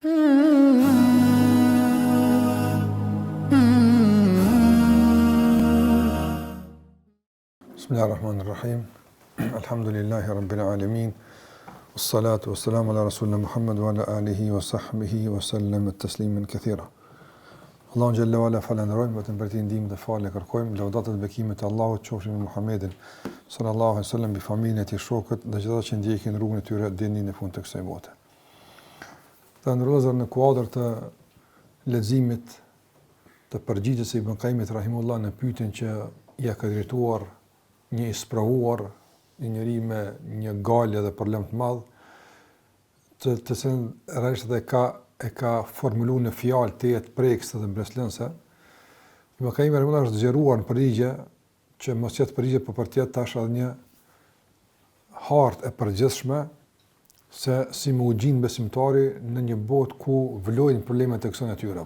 Bismillahirrahmanirrahim. Alhamdulillahi rabbil alamin. Wassalatu wassalamu ala rasulina Muhammad wa ala alihi wa sahbihi wa sallam tasliman kathira. Allahu xhalla wala falenderojmë vetëm për të ndihmën dhe falë kërkojmë, lavdat dhe bekimet e Allahut qofshin me Muhammedin sallallahu alaihi wasallam, bi familjen e tij, shokët dhe gjithë ata që ndjekin rrugën e tyre deri në fund të kësaj bote. Të ndërlozur në kuadër të leximit të përgjigjes së Ibn Qayyimit rahimullah në pyetjen që ia ka drejtuar një ispravuar, një njeri me një galë dhe problem të madh, të cilën realisht e ka formuluar në fjalë të jetë prekse dhe breslënse. Ibn Qayyim rahimullah është zgjeruar në përgjigje që mos jetë përgjigje, por për të jetë tash edhe një hartë e përgjithshme se si më u gjinë besimtari në një botë ku vlojnë problemet e kësaj natyre.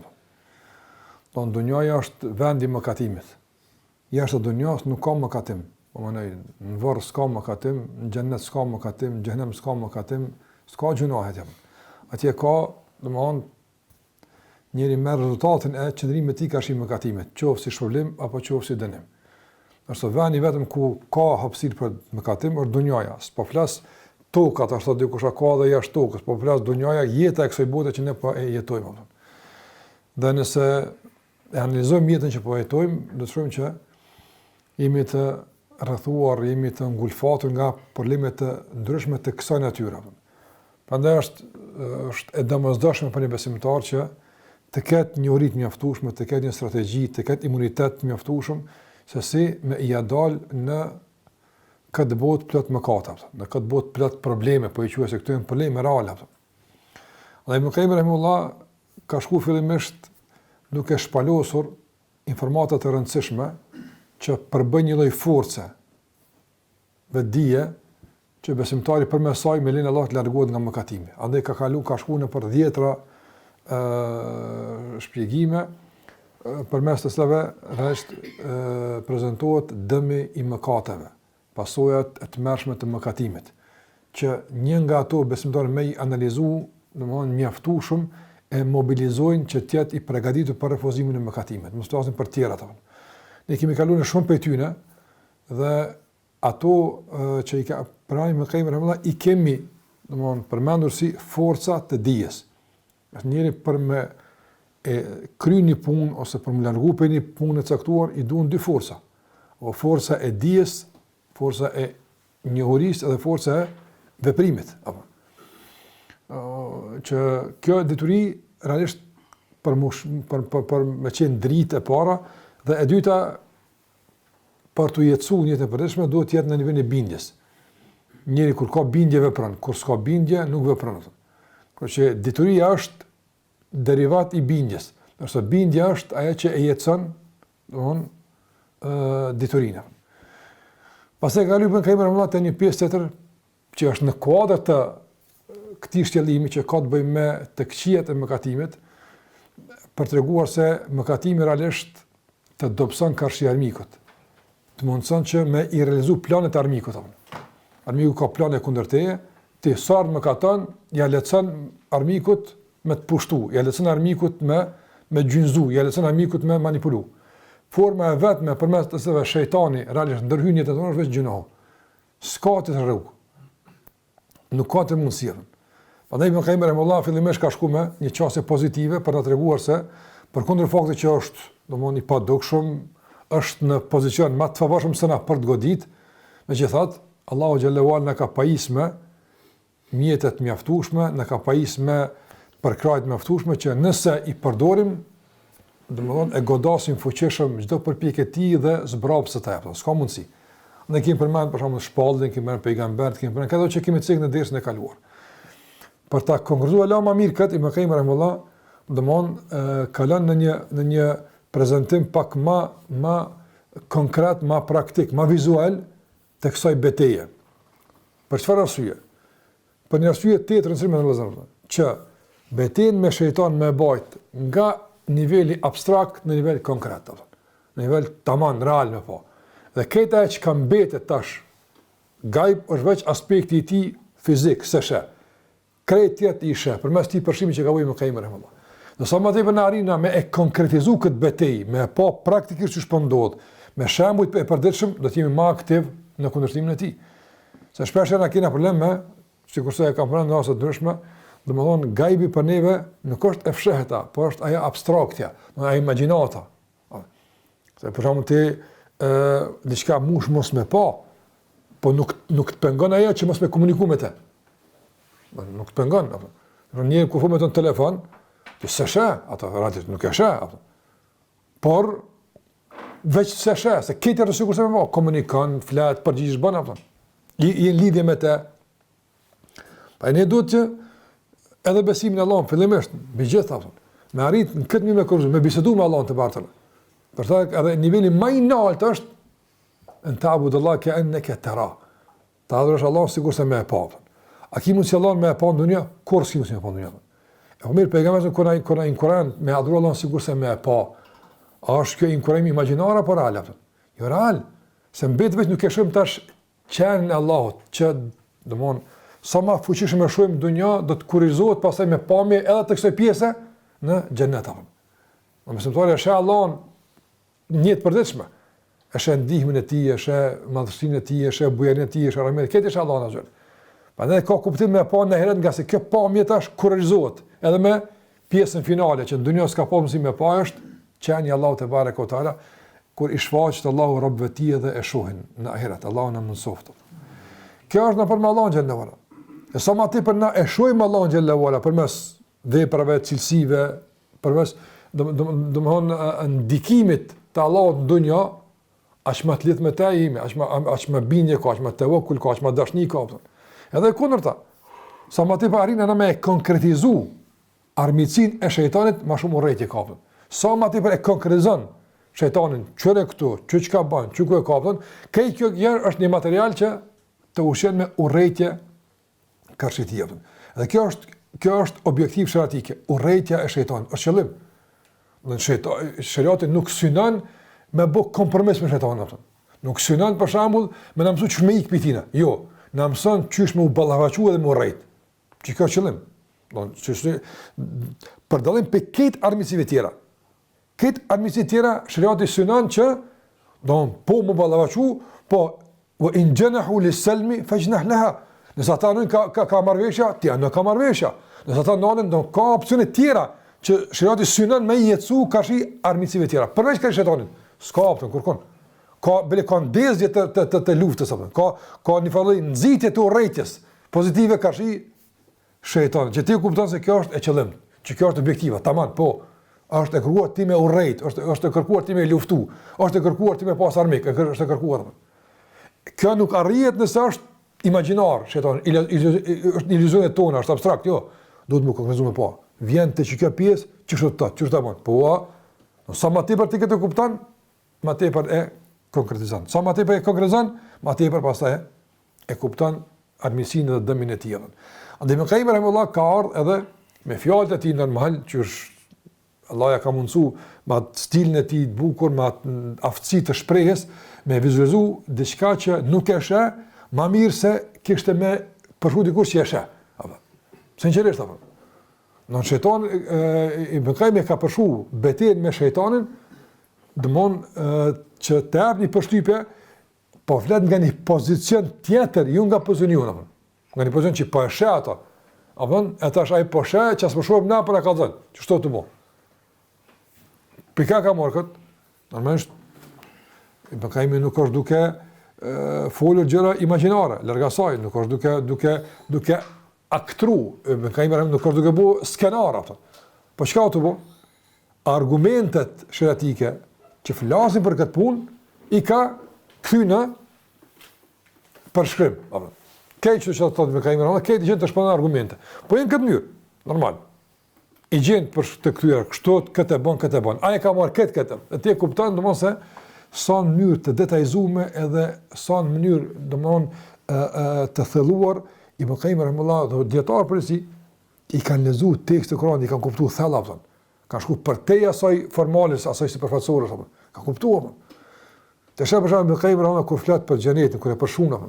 Don dunjaja është vendi i mëkatimit. Jashtë dunjas nuk ka mëkatim. Në varr s'ka mëkatim, në xhennet s'ka mëkatim, në xhenem s'ka mëkatim, s'ka gjunahet. Atje ka, domethënë, njëri merr rezultatin e qëndrimit të tij ka shih mëkatimet, qoftë si shpërblim apo qoftë si dënim. Është vendi vetëm ku ka hapësirë për mëkatim është dunjaja. S'po flas tokat, ashtu dikush ka edhe jashtë tokës, po flas dunjaja, jeta e kësaj bote që ne po e jetojmë. Dhe nëse e analizojmë jetën që po jetojmë, do të shohim që jemi të rrethuar, jemi të ngulfatur nga probleme të ndryshme të kësaj natyre. Prandaj është e domosdoshme për një besimtar që të ketë një uritë mjaftueshme, të ketë një strategji, të ketë imunitet mjaftueshëm, se si me ia dal në këtë botë plot mëkate, në këtë botë plot probleme, po i quaj se këto janë probleme reale. Dhe Ibn Qayyim rahimullah ka shku fillimisht duke shpalosur informata të rëndësishme që përbën një lloj force dhe dije që besimtari përmes saj me lenin Allah të largohet nga mëkatimi. Andaj ka shku në për 10 shpjegime përmes të cilave rresht prezantohet dëmi i mëkateve, pasojat e tmerrshme të mëkatimit, që një nga ato besimtari me i analizu, domethënë mjaftueshëm, e mobilizojnë që të jetë i përgatitur për refuzimin e mëkatimit. Mos flasim për tjera ato. Ne kemi kaluar në shumë prej tyre dhe ato që i ka pranë me Qayyim rahimullah i kemi, domthonë, përmendur si forca të dijes. Është njëri për me kryer një punë ose për me largu për një punë të caktuar i duhen dy forca. O forca e dijes, forca e njohurisë dhe forca e veprimit. Që kjo deturi realisht për me qenë dritë e para. Dhe e dyta, për të jetësuar një jetë e përditshme, duhet të jetë në nivelin e bindjes. Njëri kur ka bindje vepron, kur s'ka bindje nuk vepron. Kështu që detyria është derivat i bindjes. Nëse bindja është ajo që e jetëson, detyrinë. Pastaj ka Ibn Qayyim rahimullah te një pjesë tjetër që është në kuadër të këtij shtjellimi që ka të bëjë me të këqijat e mëkatimit, për treguar se mëkatimi realisht të dobëson karshi armikut, të mundëson që me i realizu planet e armikut. Armiku ka plane kundër teje, ti sarë më katon, ja lecën armikut me të pushtu, ja lecën armikut me gjynzu, ja lecën armikut me manipulu. Forma e vetme përmes të sëve shejtani, realisht ndërhyn jetën tonë është veç gjynohu. S'ka të të rrugë. Nuk ka të mundësirën. Prandaj Ibn Qayyim rahimullah fillimisht ka shku me një qasje pozitive për të treguar se përkundër faktit që është domthonë i padukshëm, është në pozicion më të favorshëm se na për të godit, megjithatë Allahu xhallahu ala na ka pajisur me mjetet mjaftueshme, na ka pajisur me përkrahje të mjaftueshme që nëse i përdorim, domthonë e godasim fuqishëm çdo përpjekje të tij dhe zbrapsat e tij. S'ka mundësi. Ne kemi përmend për shembull shpalljen, kemi përmend pejgambert, kemi përmend ato që kemi thënë në dersën e kaluar. Për ta konkretizuar më mirë këtë Ibn Qayyim rahimullah, domthonë ka lënë në një prezantim pak më konkret, më praktik, më vizual të kësaj betejë. Për çfarë arsye? Për një arsye të rëndësishme në Vëllazër, që betejën me shejtan më bajt nga niveli abstrakt në nivel konkret, në nivel tamam real më po. Dhe këta që ka mbetet tash, gajb është veç aspekti i tij fizik, se shë. krejt tjetë i sheh, përmes ti përshimi që ka vojë Ibn Qayyim rahimahullah. Nësa më tepër në arina me e konkretizu këtë betej, me pa praktikisht që shpëndodh, me shembujt e përditshëm, do t'jemi ma aktiv në kundërshtimin e tij. Se shpesh na kena problem me, sikurse e kam përmendur në rase të ndryshme, domethënë gajbi për neve nuk është e fshehta, por është ajo abstraktja, ajo imagjinata. Se për shembull ti diçka mos me pa, po nuk të pengon ajo që mos me komuniku me te. Nuk të pengon. Një kur fol me ton telefon, ti s'e ato radhë nuk e sheh. Por veç s'e se këtë rësi kurse me pa, komunikon, flet, përgjigjesh bën apo. I lidhje me te. Pa ne duhet që edhe besimin në Allah, fillimisht, me gjitha, me arrit në këtë një me kërëzë, me bisedu me Allah të bartële. Për ta edhe niveli më i lartë është në ta'budullah ka'annaka tara. Ta adhurosh Allah sikur se me e pa. A ki mund si Allah me e pa në dunia? Kur s'ki mund si me e pa në dunia? E po mirë, pejgamberi kur na inkuran me adhuru Allah sikur se me e pa. A është kjo inkurim imagjinar apo real? Jo real. Se mbet vetë nuk e shohim tash qenin e Allahut, që domthon sa më fuqishëm e shohim dunja, do të kurrizohet pastaj me pamje edhe të kësaj pjese në xhenet apo. Në mesimtarë është Allahun një të përditshme. Është ndihmën e tij, është madhësinë e tij, është bujarinë e tij, është rahmeti, këtë është Allahu azh. Prandaj ka kuptim me pa në herët nga se kjo pamje tash kurrizohet edhe me pjesën finale që në dunjë s'ka pasur si me pa është qeni Allahu te bareka o taala kur i shfaqet Allahu robëve të tij dhe e shohin në ahiret. Allahu na mësoft. Kjo është në formë Allahu xhallahu ala. E sa më tepër na e shohim Allahun xhallahu ala përmes veprave cilësive, përmes domthon ndikimit të Allahut në dunjë, aq më të lidh me ta ime, aq më bindje ka, aq më tevakkul ka, aq më dashni ka. Edhe kundërta. Sa më tepër arrin na me konkretizu armiqsinë e shejtanit, më shumë urrëti ka. Sa më tepër e konkretizon shejtanin, çore këtu, çka bën, çu ku e kapën, kjo është një material që të ushqen me urrëti karshitijën. Dhe kjo është objektiv shariatike, urrëtia e shejtanit, është qëllim. Në shariati nuk synon me bë kompromis me shejtanin. Nuk synon për shembull me na mësuar ç'me ik pitina. Jo, na mëson ç'është me u ballavaçu edhe me urrëti. Që kjo është qëllim. Don ç'është për dallim pe këtë armiqësive tjera. Këtë armiqësi tjera shariati synon që don po më ballavaçu, po wa in janahu lis-salmi fajnah laha. Nëse ata nuk ka marrëveshja, ti nuk ka marrëveshja. Nëse ata ndonë do ka opsione tjera që shariati synon me jetsu kashi armiqësive tjera. Përveç kësaj shejtanit, s'ka opsion kurkon. Ka bile kondezje të luftës apo. Ka një farë nxitje të urrëties pozitive kashi shejtanit. Që ti kupton se kjo është e qëllim, që kjo është objektiva, tamam, po. Është e kërkuar ti me urrët, është e kërkuar ti me luftu, është e kërkuar ti me pas armik, është e kërkuar. Kjo nuk arrihet nëse është imagjinar, shejtan, është iluzionet tona, është abstrakt, jo. Duhet më konkretizuar po. Vjen te kjo pjesë, ç'është ta bën. Po, sa më tepër ti këtë kupton, më tepër e konkretizon. Sa më tepër e konkretizon, më tepër pastaj e kupton armiqsinë dhe dëmin e tij. Andaj Ibn Qayyim rahimahullah ka ardhur edhe me fjalët e tij normal, që Allah ja ka mundsu me stilin e tij të bukur, me aftësi të shprehjes, me vizualizu diçka që nuk e sheh, më mirë se kishte me përshkruaj dikush që e sheh. Apo. Sinqerisht apo. Në shejtan Ibn Qayyim ka përshkruar betejën me shejtanin, domon që të jap një përshtypje, po flet nga një pozicion tjetër, jo nga pozicioni apo. Nga një pozicion që po e sheh ato. Apo, atash ai po sheh, që as po shohim na për ka thënë. Ç'është të bëj? Pika ka marrë këtë, normalisht, Ibn Qayyim nuk është duke folur gjëra imagjinare, larg asaj, nuk është duke aktru, Ibn Qayyim nuk është duke bu skenar ato. Po çka u të bu? Argumentet shariatike që flasin për këtë punë, i ka kthy në përshkrim. Këtë që thotë Ibn Qayyim, këtë gjë të shpjegon argumente. Po në këtë mënyrë, normal. I gjen për të kthyer kështu, këtë e bën. Ai ka marrë këtë. E ti e kupton domosë se sa në mënyrë të detajzuar edhe sa në mënyrë domosë të thelluar Ibn Qayyim rahimahullah dhe dietar përsi i kanë lexuar tekstin e Kuranit, i kanë kuptuar thella. Ka shku përtej asaj formale, asaj sipërfaqësore apo. Ka kuptuar. Të sheh për shembull Ibn Qayyim rahimahullah kur flet për xhenetin, kur e përshkruan.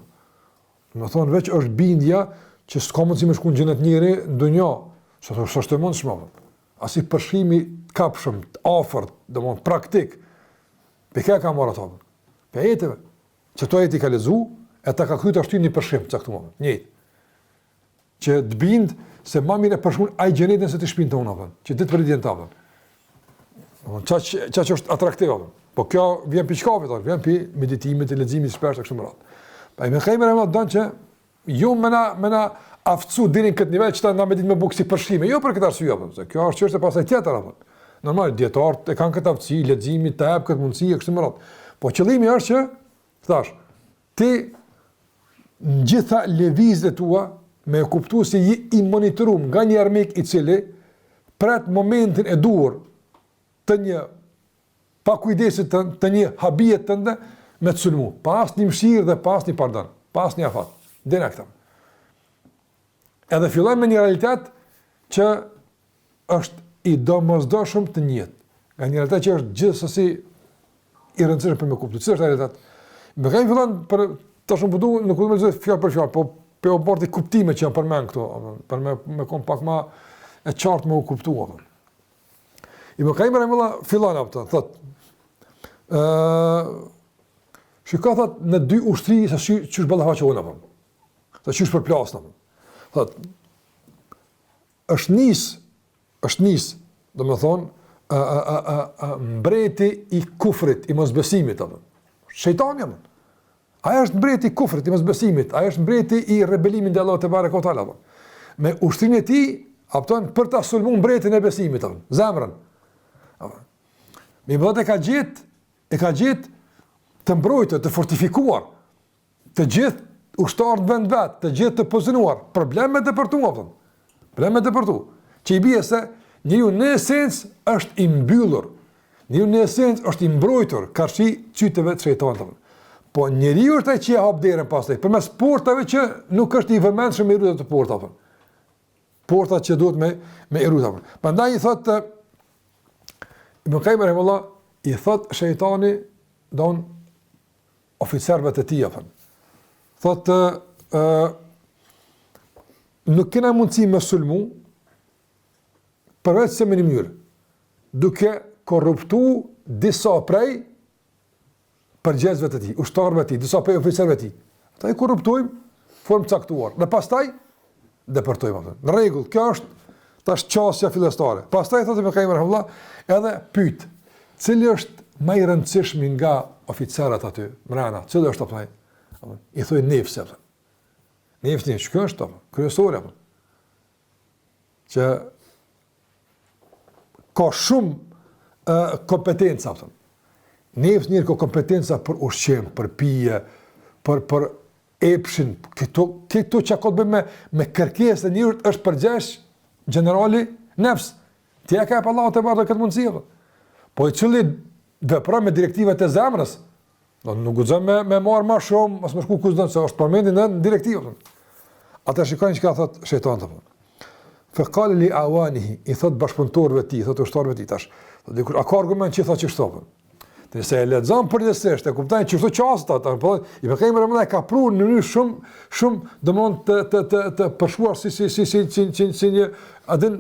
Do të thonë veç është bindja që s'ka mundësi me shku në xhenet njëri në dunjë, s'është e mundshme. As i përshkrimi të kapshëm, të afërt, domthonë praktik. Pe kë ka marrë ato? Pe jetëve. Që to jeti ka lezu, e ta ka kryer ashtu një përshkrim të caktuar. Njëjtë. Që të bind se më mirë përshkruan ai xhenetin se të shpinë tonë apo. Që ditë për ditë tavën. Çfarë është atraktiv apo? Po kjo vjen pi çkave, vjen pi meditimit, të leximit shpesh kështu më radh. Pa i më kemi më don që ju më na aftësu deri në këtë nivel që ta na medit me buksi përshkrime, jo për këtë arsye apo, se kjo është çështë pasaj tjetër apo. Normal dietarët e kanë këtë aftësi, leximi, të hap këtë mundësi kështu më radh. Po qëllimi është që thash, ti në gjitha lëvizjet tua me kuptuar se i monitorum nga një armik i cili pret momentin e duhur të një pakujdesit të një habijet tënde me të sulmu, pas një mëshirë dhe pas një pardon, pas një afat, dhe në këta. Edhe fillon me një realitet që është i domosdoshëm të njëjtë, nga një realitet që është gjithsesi i rëndësishëm për me kuptuar. Cili është realitet? Me kanë fillon për tash më duhet nuk do të më fjalë për fjalë, po pe oborti kuptime që janë përmend këtu, për me kom pak më e qartë më u kuptuar. I më kanë mëra fillon apo thotë shikoj thot në dy ushtri sa çish ballafaqe unë apo. Sa çish për plasën apo. Thot është nis, domethënë mbreti i kufrit, i mosbesimit apo. Shejtani apo. Ai është mbreti i kufrit, i mosbesimit, ai është mbreti i rebelimit ndaj Allahut te barekutaala apo. Me ushtrinë e tij, opton për ta sulmuar mbretin e besimit apo. Zemrën. Apo. Me botë e ka gjetë të mbrojtur, të fortifikuar, të gjithë ushtarët vend vet, të gjithë të pozicionuar, probleme të depërtuar. Probleme të depërtuar. Që i bie se njeriu në esencë është i mbyllur. Njeriu në esencë është i mbrojtur karshi çyteve të shejtanit. Po njeriu është ai që hap derën pastaj, përmes portave që nuk është i vëmendshëm me rrugët e portave. Portat që duhet me rrugët. Prandaj i thotë Ibn Qayyim rahimahullah, i thotë shejtani don oficerëve të tij apo. Thotë nuk kena mundësi me sulmu përveç se me një mënyrë, duke korruptu disa prej përgjegjësve të tij, ushtarëve të tij, disa prej oficerëve të tij. Ata i korruptojmë formë caktuar. Dhe pastaj depërtojmë atë. Në rregull, kjo është tash çështja fillestare. Pastaj thotë me Qayyim rahimahullah, edhe pyet, cili është më i rëndësishmi nga oficerët aty mbrana? Cili është apo? I thoi nefsi apo. Nefsi që është apo? Kryesor apo? Që ka shumë kompetenca apo. Nefsi njëri ka kompetenca për ushqim, për pije, për epshin, këto që ka të bëjmë me kërkesë të njerëzit është përgjegjës generali nefs. Ti e ka pa Allahu te barë këtë mundësi apo? Po i cili vepron me direktivat e zemrës, nuk guxon me marr më shumë, as më shku kushton se është përmendur në direktivën. Ata shikojnë çka thot shejtani apo. Fa qala li awanihi, i thot bashkëpunëtorëve të tij, thot ushtarëve të tij tash. Do dikur a ka argument që thotë ç'është apo. Nëse e lexon përgjithsisht e kupton që çdo çast ata, po i bëkëm rëmëna ka prunë në mënyrë shumë domthon të përshuar si një adin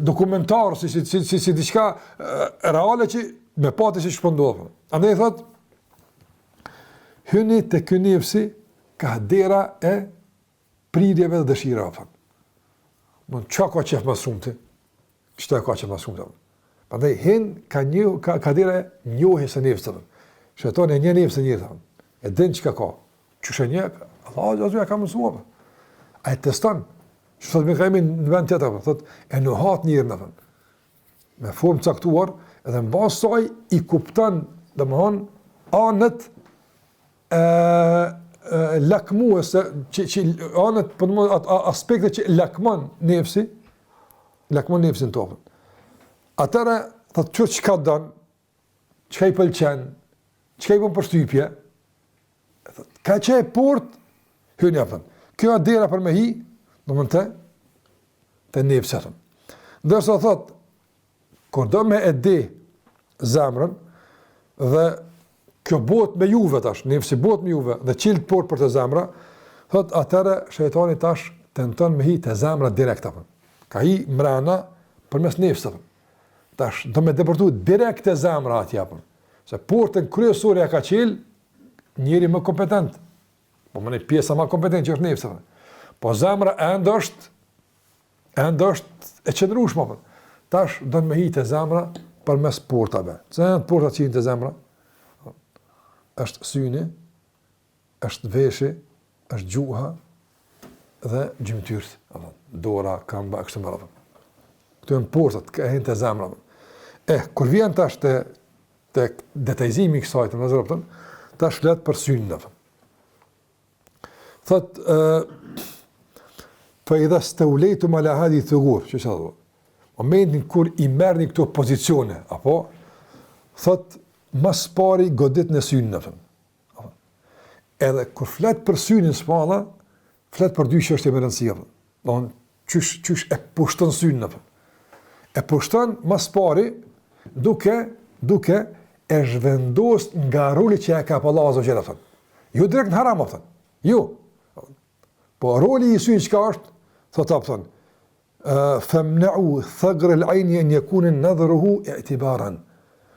dokumentar si diçka reale që me pati se ç'po. Andaj thot hyni te ky nefsi ka dera e prirjeve dhe dëshirave. Mund çka ka qef më shumë ti? Ç'ta ka qef më shumë? Prandaj hen ka dera njohjes së nefsit. Shejtani e njeh nefsin e tij. E din çka ka. Çuçi njeh, Allahu azza ka mësuar. Ai teston. Çfarë më kemi në vend tjetër, thotë e nuhat njërin atë. Me formë caktuar, edhe mbas saj i kupton domthon anët lakmuese që anët po aspekte që lakmon nefsin topën. Atëra thotë çka don, çka i pëlqen, çka i bën përshtypje. Ka çe port hyni apo. Kjo dera për me hi, domthonte te nefsatën. Ndërsa thotë kur do me e di zemrën dhe kjo bëhet me juve tash, nefsi bëhet me juve dhe qilt port për të zemra, Thot atëre shejtani tash tenton me hi te zemra direkt apo. Ka hi mrena përmes nefsit. Tash do me depërtu direkt te zemra atje apo. Se portën kryesore ja ka qel njëri më kompetent. Po më një pjesa më kompetent që është nefsi. Po zemra ende është e qëndrueshme apo. Tash do me hi te zemra përmes portave. Çfarë portat që te zemra? Është syni, është veshi, është gjuha dhe gjymtyrët, apo dora, këmba, kështu me radhë. Këto janë portat që janë te zemra. Kur vjen tash te detajzimi i kësaj të mëzërën, tash flet për synin apo. Thot fa idha stawlaytum ala hadhihi thugur, çu thot. Momentin kur i merrni këto pozicione, apo thot mas pari godit në synin apo. Edhe kur flet për synin s'palla, flet për dy çështje më rëndësishme. Don çysh e pushton synin apo. E pushton mas pari duke e zhvendos nga roli që e ka pa Allahu Azza wa Jalla. Jo direkt në haram apo. Jo. Po roli i synit çka është? Thot famna'u thagr al-'ayn an yakuna nadhruhu i'tibaran.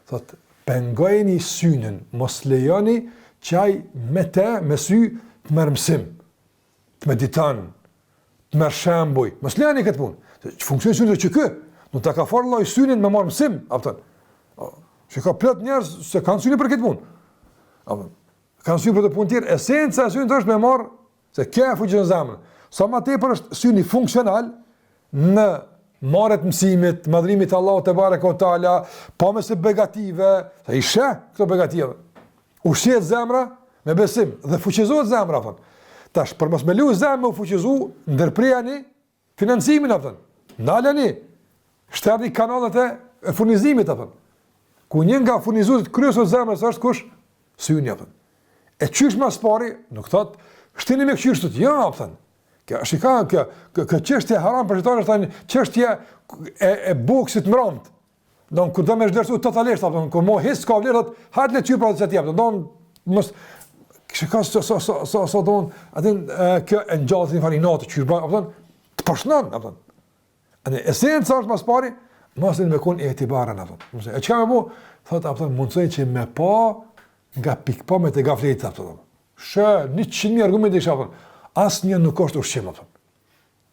Thot pengojeni synin, mos lejoni qaj me sy të merr mësim, të mediton, të merr shembuj. Mos lejoni këtë punë. Që funksion syni që kë, nuk ta ka fort lloj synin me marr mësim, apo. Që ka plot njerëz se kanë syni për këtë punë. Apo. Kanë syni për të punë tjetër, esenca e synit është me marr se kjo e fuqizon zemrën. Sa më tepër është syni funksional në marrjet mësimit, madhrimit Allahu te bareka o taala, pa mëse begative, sa i sheh këto begative. Ushqet zemra me besim dhe fuqizohet zemra apo. Tash për mos me lu zemrën u fuqizu, ndërprejani financimin apo. Ndalani shterni kanalet e furnizimit apo. Ku një nga furnizuesit kryesor zemrës është kush? Syni apo. E qysh mas pari, nuk thot shtini me qyrshtut, ja apo. Kjo çështje haram për shejtanin është një çështje e boksit mbrëmt. Don kur do më zhdërsu totalisht apo kur mo hes ka vlerë hat le çypa se ti apo. Don mos shikoj so don atë kjo e ngjallë fani natë çyrba apo të përshnon apo. Anë esenca është mas pari mos me kon e etibaran apo. Mos e çka më bu thot apo mundsoj që me pa nga pikpamët e gafletit apo. Shë 100.000 argumente isha apo. Asnjë nuk është ushqim apo.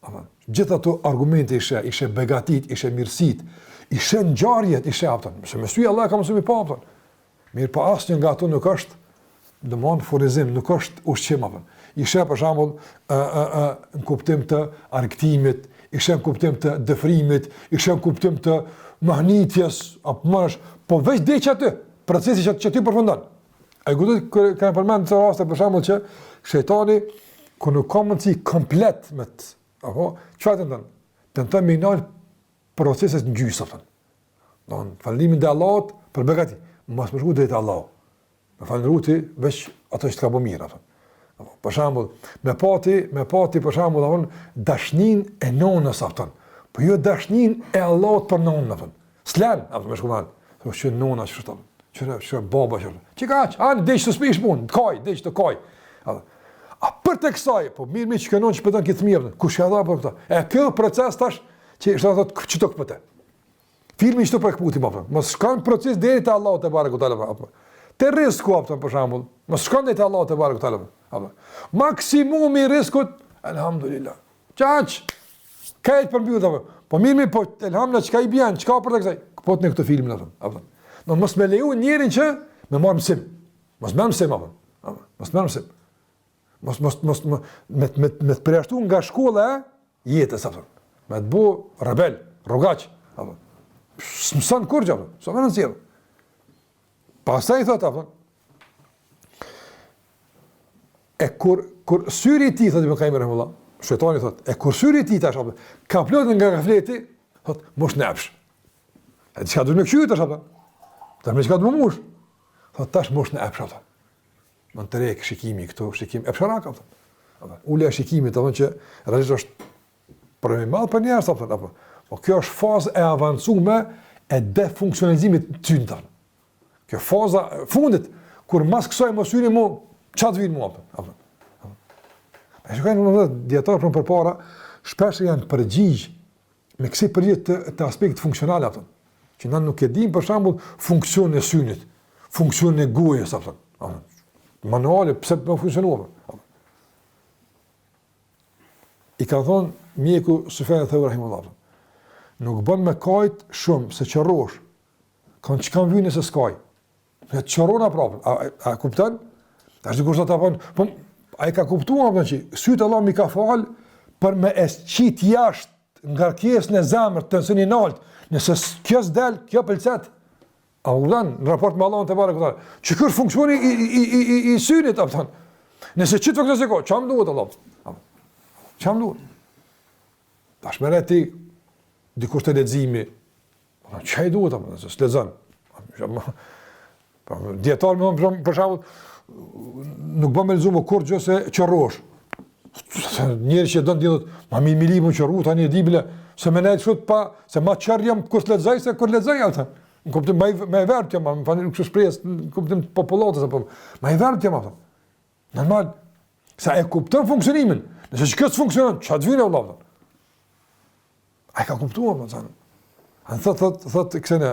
Apo gjithë ato argumente ishe begatit, ishe mirësit, ishe ngjarjet, ishe apo. Se me sy Allah ka mësuar mi pa apo. Mirë pa asnjë nga ato nuk është domon furnizim, nuk është ushqim apo. Ishe për shembull në kuptim të argëtimit, ishe në kuptim të dëfrimit, ishe në kuptim të mahnitjes apo mësh, po veç diç aty, procesi që ti përfundon. Ai gjithë kanë përmendur të raste për shembull që shejtani kur nuk ka mundësi komplet me të, apo, çfarë tenton? Tenton me ndal proceset në gjysmë apo. Don falënimin te Allahut për begati, mos më shku drejt Allahut. Me falëruti veç ato që ka bë mirë apo. Për shembull, me pati për shembull avon dashnin e nonës apo. Po jo dashnin e Allahut për nonën apo. S'lan, apo më shkuan. Po që nona çfarë? Çfarë baba çfarë? Çikaç, an diç të spish punë, diç të kaj. A për të kësaj, po mirë që kënon që pëtën këtë fëmijë, kush ja dha për këta? E kjo proces tash, që është të thotë, që të këpëte? Filmi që të për këputi, mos shkan proces deri te Allahu te bareku teala. Te risku, për shembull, mos shkan deri te Allahu te bareku teala. Maksimumi i riskut, elhamdulillah. Çaq, kajt për mbyllë, po mirë, po elhamdulillah, çka i bjen, çka për të kësaj? Këpot në këtë filmin, no, mos me leju njerin që me marë mësim. Mos me mësim, mos me mësim. Mos me të përjashtu nga shkolla e jetës, me të bu rebel, rogaq, së mësën kur që, së më nëzirë. Pastaj i thot, e kur syri ti, thot i më kajmë rëmullah, shëtoni thot, e kur syri ti tash, ka plotin nga gafleti, thot, mosh nepsh. E të qka du me këqyjë tash, të me qka du me mush, thot, tash mosh nepsh, në të rejkë shikimi këto, shikim e psharak, ule e shikimi të që realisht është problemi madhë për njerës, po kjo është fazë e avancume e defunksionalizimit të ty. Kjo faza fundit, kur mas kësoj më syri mu, qatë vinë mu, E shkojnë dietarë përpara, shpesh janë përgjigj me kësi përgjigje të aspektit funksional apo. Që na nuk e dim për shembull funksionin e synit, funksionin e gojës apo. Manuale pse po funksionon. I ka thonë mjeku Sufjan al-Thauri rahimahullah. Nuk bën me kajt shumë se qërrosh. Kanë që kanë vynë se s'kaj. Ne qërrona prapë. A kupton? Tash dikush do ta thonë, po ai ka kuptuar apo që syt Allah mi ka fal për me e qit jashtë ngarkesën e zemrës të syni nalt. Nëse kjo s'del, kjo pëlqet. A u dhan në raport me Allahun te barekutaala. Që ky funksioni i synit apo thon. Nëse çit vogël se ko, çam duhet Allah. Çam duhet. Tash merre ti dikush të leximi. Çai duhet apo se s'lexon. Dietar më për shembull nuk bën me lexuar kur gjë se qërrosh. Njëri që don dihet, ma mi milimu qërru tani e dibile se më nejt shut pa se ma çarjam kur të lexoj se kur lexoj ata. Në kuptim më e vërtetë më falni nuk shpresë në kuptim të popullatës apo më e vërtetë më. Normal sa e kupton funksionimin. Nëse kjo funksionon, çfarë vjen vëllai? Ai ka kuptuar më thënë. An thot kësene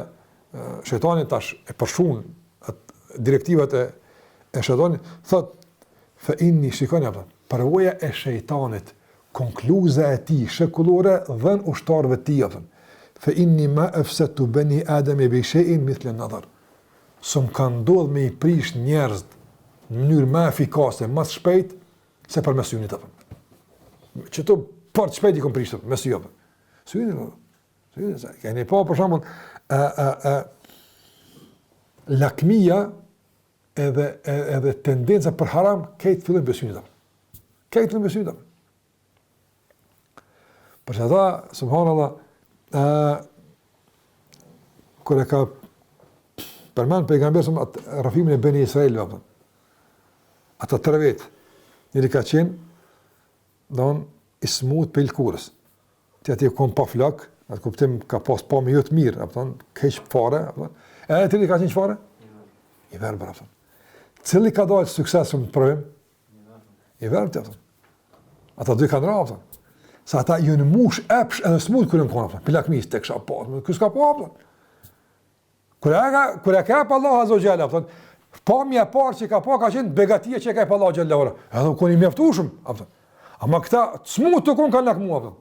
shejtani tash e përshun direktivat e shejtanit, thot fa inni shikoni apo përvoja e shejtanit, konkluza e tij shekullore dhën ushtarëve të tij apo fa inni ma afsatu bani adam bi shay'in mithla an-nadar. Sum kanë ndodh me i prish njerëz në mënyrë më efikase, më shpejt se përmes synit apo. Çto për shpejt i komprishëm me sy apo. Syni sa kanë po për shembull lakmia edhe tendenca për haram këtë fillojnë besimit apo. Këtë fillojnë besimit apo. Për shkak subhanallahu kur e ka përmend pejgamberi sa rafimin e Beni Israil apo. Ata tre vet, njëri ka qenë don ismut për lkurës. Ti atje kom pa flak, atë kuptim ka pas pa më jo të mirë, apo thon, keq fare, apo. Edhe ti ka qenë çfarë? I verbër apo. Cili ka dalë suksesin në provim? I verbër apo. Ata dy kanë rënë apo. Sa ata ju në mush epsh edhe smut kur në konë, pilakmis tek sha pa, ky s'ka pa apo. Kur e ka pa Allah azza jalla apo. Pamja parë që ka pa ka qenë begatia që ka pa Allah xhalla ora. Edhe ku i mjaftueshëm apo. Ama këta smut të kanë lakmu apo.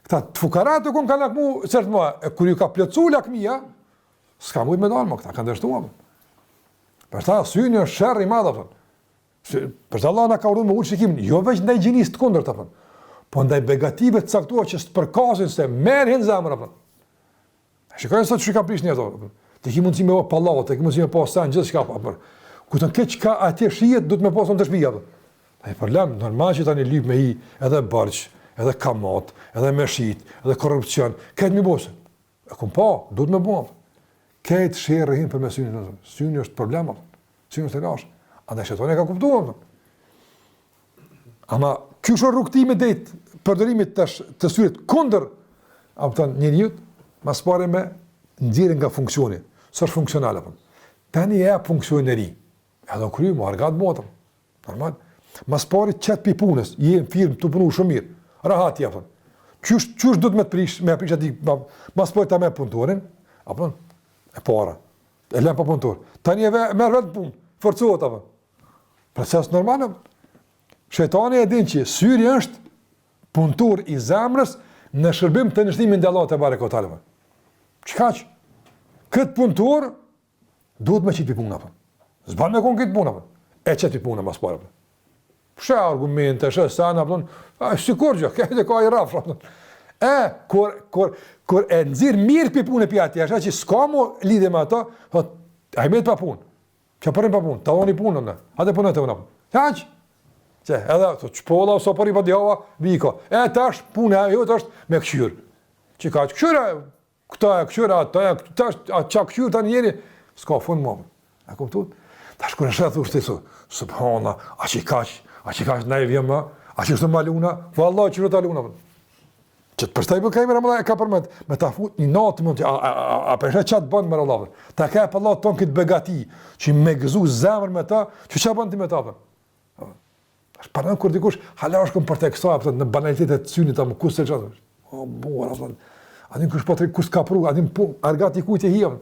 Këta të fukarat të kanë lakmu certë më, kur ju ka plotsu lakmia, s'ka mujt me dalë më këta kanë dështuar. Për ta syni është sherr i madh apo. Për Allah na ka urdhëruar me ushqikim, jo vetëm ndaj gjinisë të kundërt apo. Po ndaj begative të caktuar që të përkasin se merrin zemra apo. Shikojnë sot çka prish njerëz apo. Ti ke mundësi me pallat, ti ke mundësi me pas san gjithçka apo. Ku të keq ka atje shihet, do të më pason të shtëpi apo. Ai problem normal që tani lyp me i edhe borx, edhe kamat, edhe meshit, edhe korrupsion, këtë më bosë. E kum pa, duhet më bëj. Këtë sherrin për mesin, syni është problem apo. Syni është lash. Andaj shetoni ka kuptuar. Ama ky është rrugtimi drejt përdorimit të syrit kundër apo njeriu, mas pare me nxjerrë nga funksioni, s'është funksional apo. Tani e funksionin e ri. Edhe krye më argat botën. Normal. Mas pare çet pi punës, je në firmë të punu shumë mirë. Rahat apo. Qysh do të më prish, më prish aty mas pare ta më punëtorin, apo e para. E lëm pa punëtor. Tani e merr vetë punë, forcohet apo. Proces normal apo. Shejtani e din që syri është punëtor i zemrës në shërbim të nështrimin dhe Allah të barekotale. Qëkaq? Këtë punëtor duhet me qitë për punë. Zban me konë këtë punë. E qëtë për punë mas pare. Shë argumente, shë sana, si kur gjë, këtë e ka i rafë. Kur e nëzirë mirë për punë e për ati, është që s'ka mu lidhe me ato, a i me të pa punë. Që përrim pa punë, taloni punën, atë punë të unë. Qëkaq? Edhe çpolla ose po ripa djava viko. Tash puna jote është me kqyr. Që ka kqyra, këta kqyra, ata tash çka kqyr tani njëri s'ka fund më. A kuptot? Tash kur është thoshte subhana, a çikaç ndaj vjen më, a çështë maluna, vallahi çdo ta luna. Çet përstaj po kamera më ka përmend, me ta fut një natë mund a pesha çat bën me Allah. Ta ka pa Allah ton kët begati, që me gëzu zemër me ta, që ç'a bën ti me ta? Para kur dikush hala është për tek sa në banalitetet e synit apo kusht çfarë. O buar apo. A din kush po tre kush ka pru, a din po argati kujt e hijën.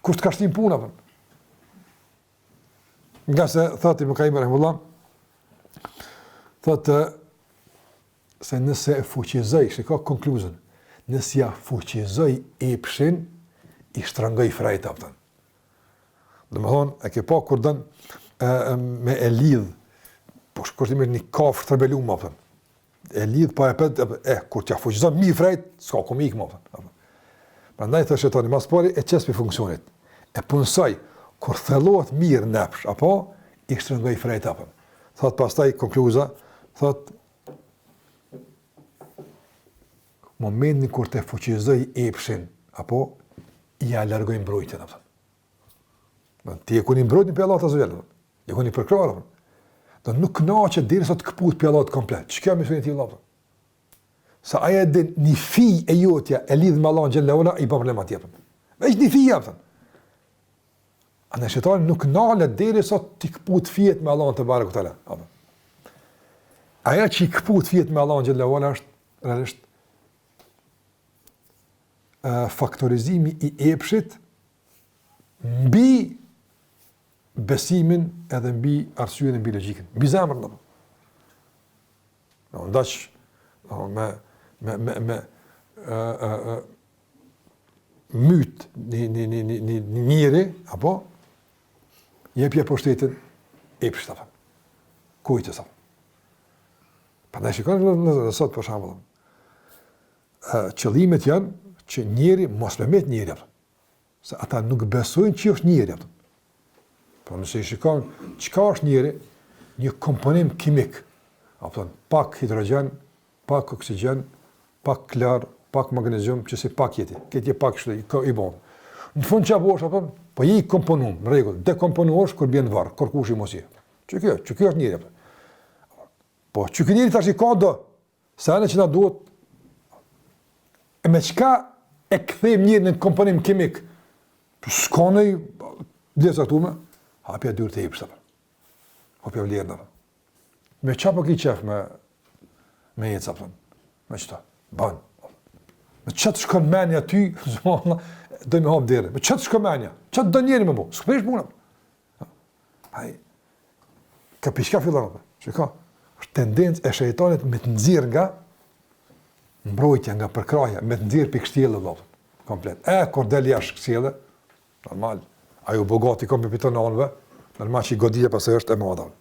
Kush ka shtim puna apo. Nga se thati më Kaim rahimullah thotë se nëse e fuqizoj, shiko konkluzën. Nëse ja fuqizoj epshin, i shtrëngoj frejt aftën. Domethënë, e ke pa kur dën me e lidh, po shkurtimisht një kafshë të rebelum aftën. E lidh pa kur t'ja fuqizon mi frejt, s'ka ku mik aftën. Prandaj thë shetani mas pari e çes për funksionit. E punsoj kur thellohet mirë nepsh, apo i shtrëngoj frejt aftën. Thot pastaj konkluza, thot momentin kur të fuqizoj epshin, apo i alargoj mbrojtjen aftën. Ti e kuni mbrojtjen për Allah të zëvjel, e kuni përkrarë, do nuk knaqet derisa të këput për Allah të komplet. Që kjo me sunet i Allah? Sa aja din një fi e jotja e lidh me Allah në gjellë ola, i pa problemat jepën. Veç një fi jepën. A në shetani nuk nalet derisa të këput fijet me Allah në të barë këtala. Aja që i këput fijet me Allah në gjellë ola është realisht faktorizimi i epshit mbi besimin edhe mbi arsyen e mbi logjikën. Mbi zemrën apo. Ndaq me myt një njeri apo jepje pushtetin epshit apo. Kujtës apo. Prandaj shikoni në sot për shembull. Qëllimet janë që njeri mos me met njeri apo. Se ata nuk besojnë që është njeri apo. Pra nëse i shikon, çka është njeri? Një komponent kimik. Apo pak hidrogen, pak oksigjen, pak klar, pak magnezium, që si pak jeti. Këtë je pak kështu i bon. Në fund çfarë bësh apo? Po i komponum, në rregull, dekomponohesh kur bën varr, kur kush i mos i. Që kjo është njeri apo. Po çu njeri tash i ka do, sa ne që na duhet. E me çka e kthejmë njërin në komponent kimik? S'ka ne desaktume. Hapja dyrë të epshtë, hapja vlerë, me qa po ki qef me jetë, me qëta, banë, me qa të shkon menja ty, doj me hapë dhere, me qa të shkon menja, qa të do njeri me bo, s'ka prish puna. Ka pishka fillan, që ka, është tendencë e shejtanit me të nëzirë nga mbrojtja, nga përkraja, me të nëzirë për kështjele, komplet. Kur del jashtë kështjele, normal, ajo bogati kom për piton në anëve, nërma që i goditja pasë është e madha.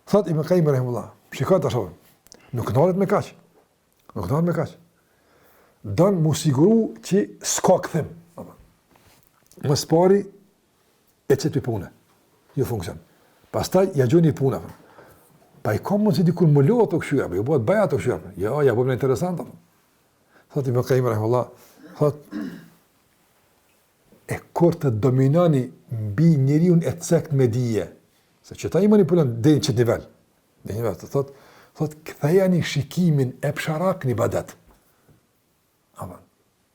Thot Ibn Qayyim rahimullah, shikoj të ashovën, nuk nalet me kaq. Nuk nalet me kaq. Donë mu siguru që s'ka këthim. Më spari e qëtë për pune. Një funksion. Pastaj, ja gjoni puna. Pa i kom mund si dikur më lohet të këshyra, ju bëhet baja të këshyra. Ja bëhet në interesant. Thot Ibn Qayyim rahimullah, thot, e kur të dominani mbi njeriun e cekt me dije, se që ta i manipulon dhe në qëtë nivel, të thot, këthejani shikimin e psharak një badet. Aman,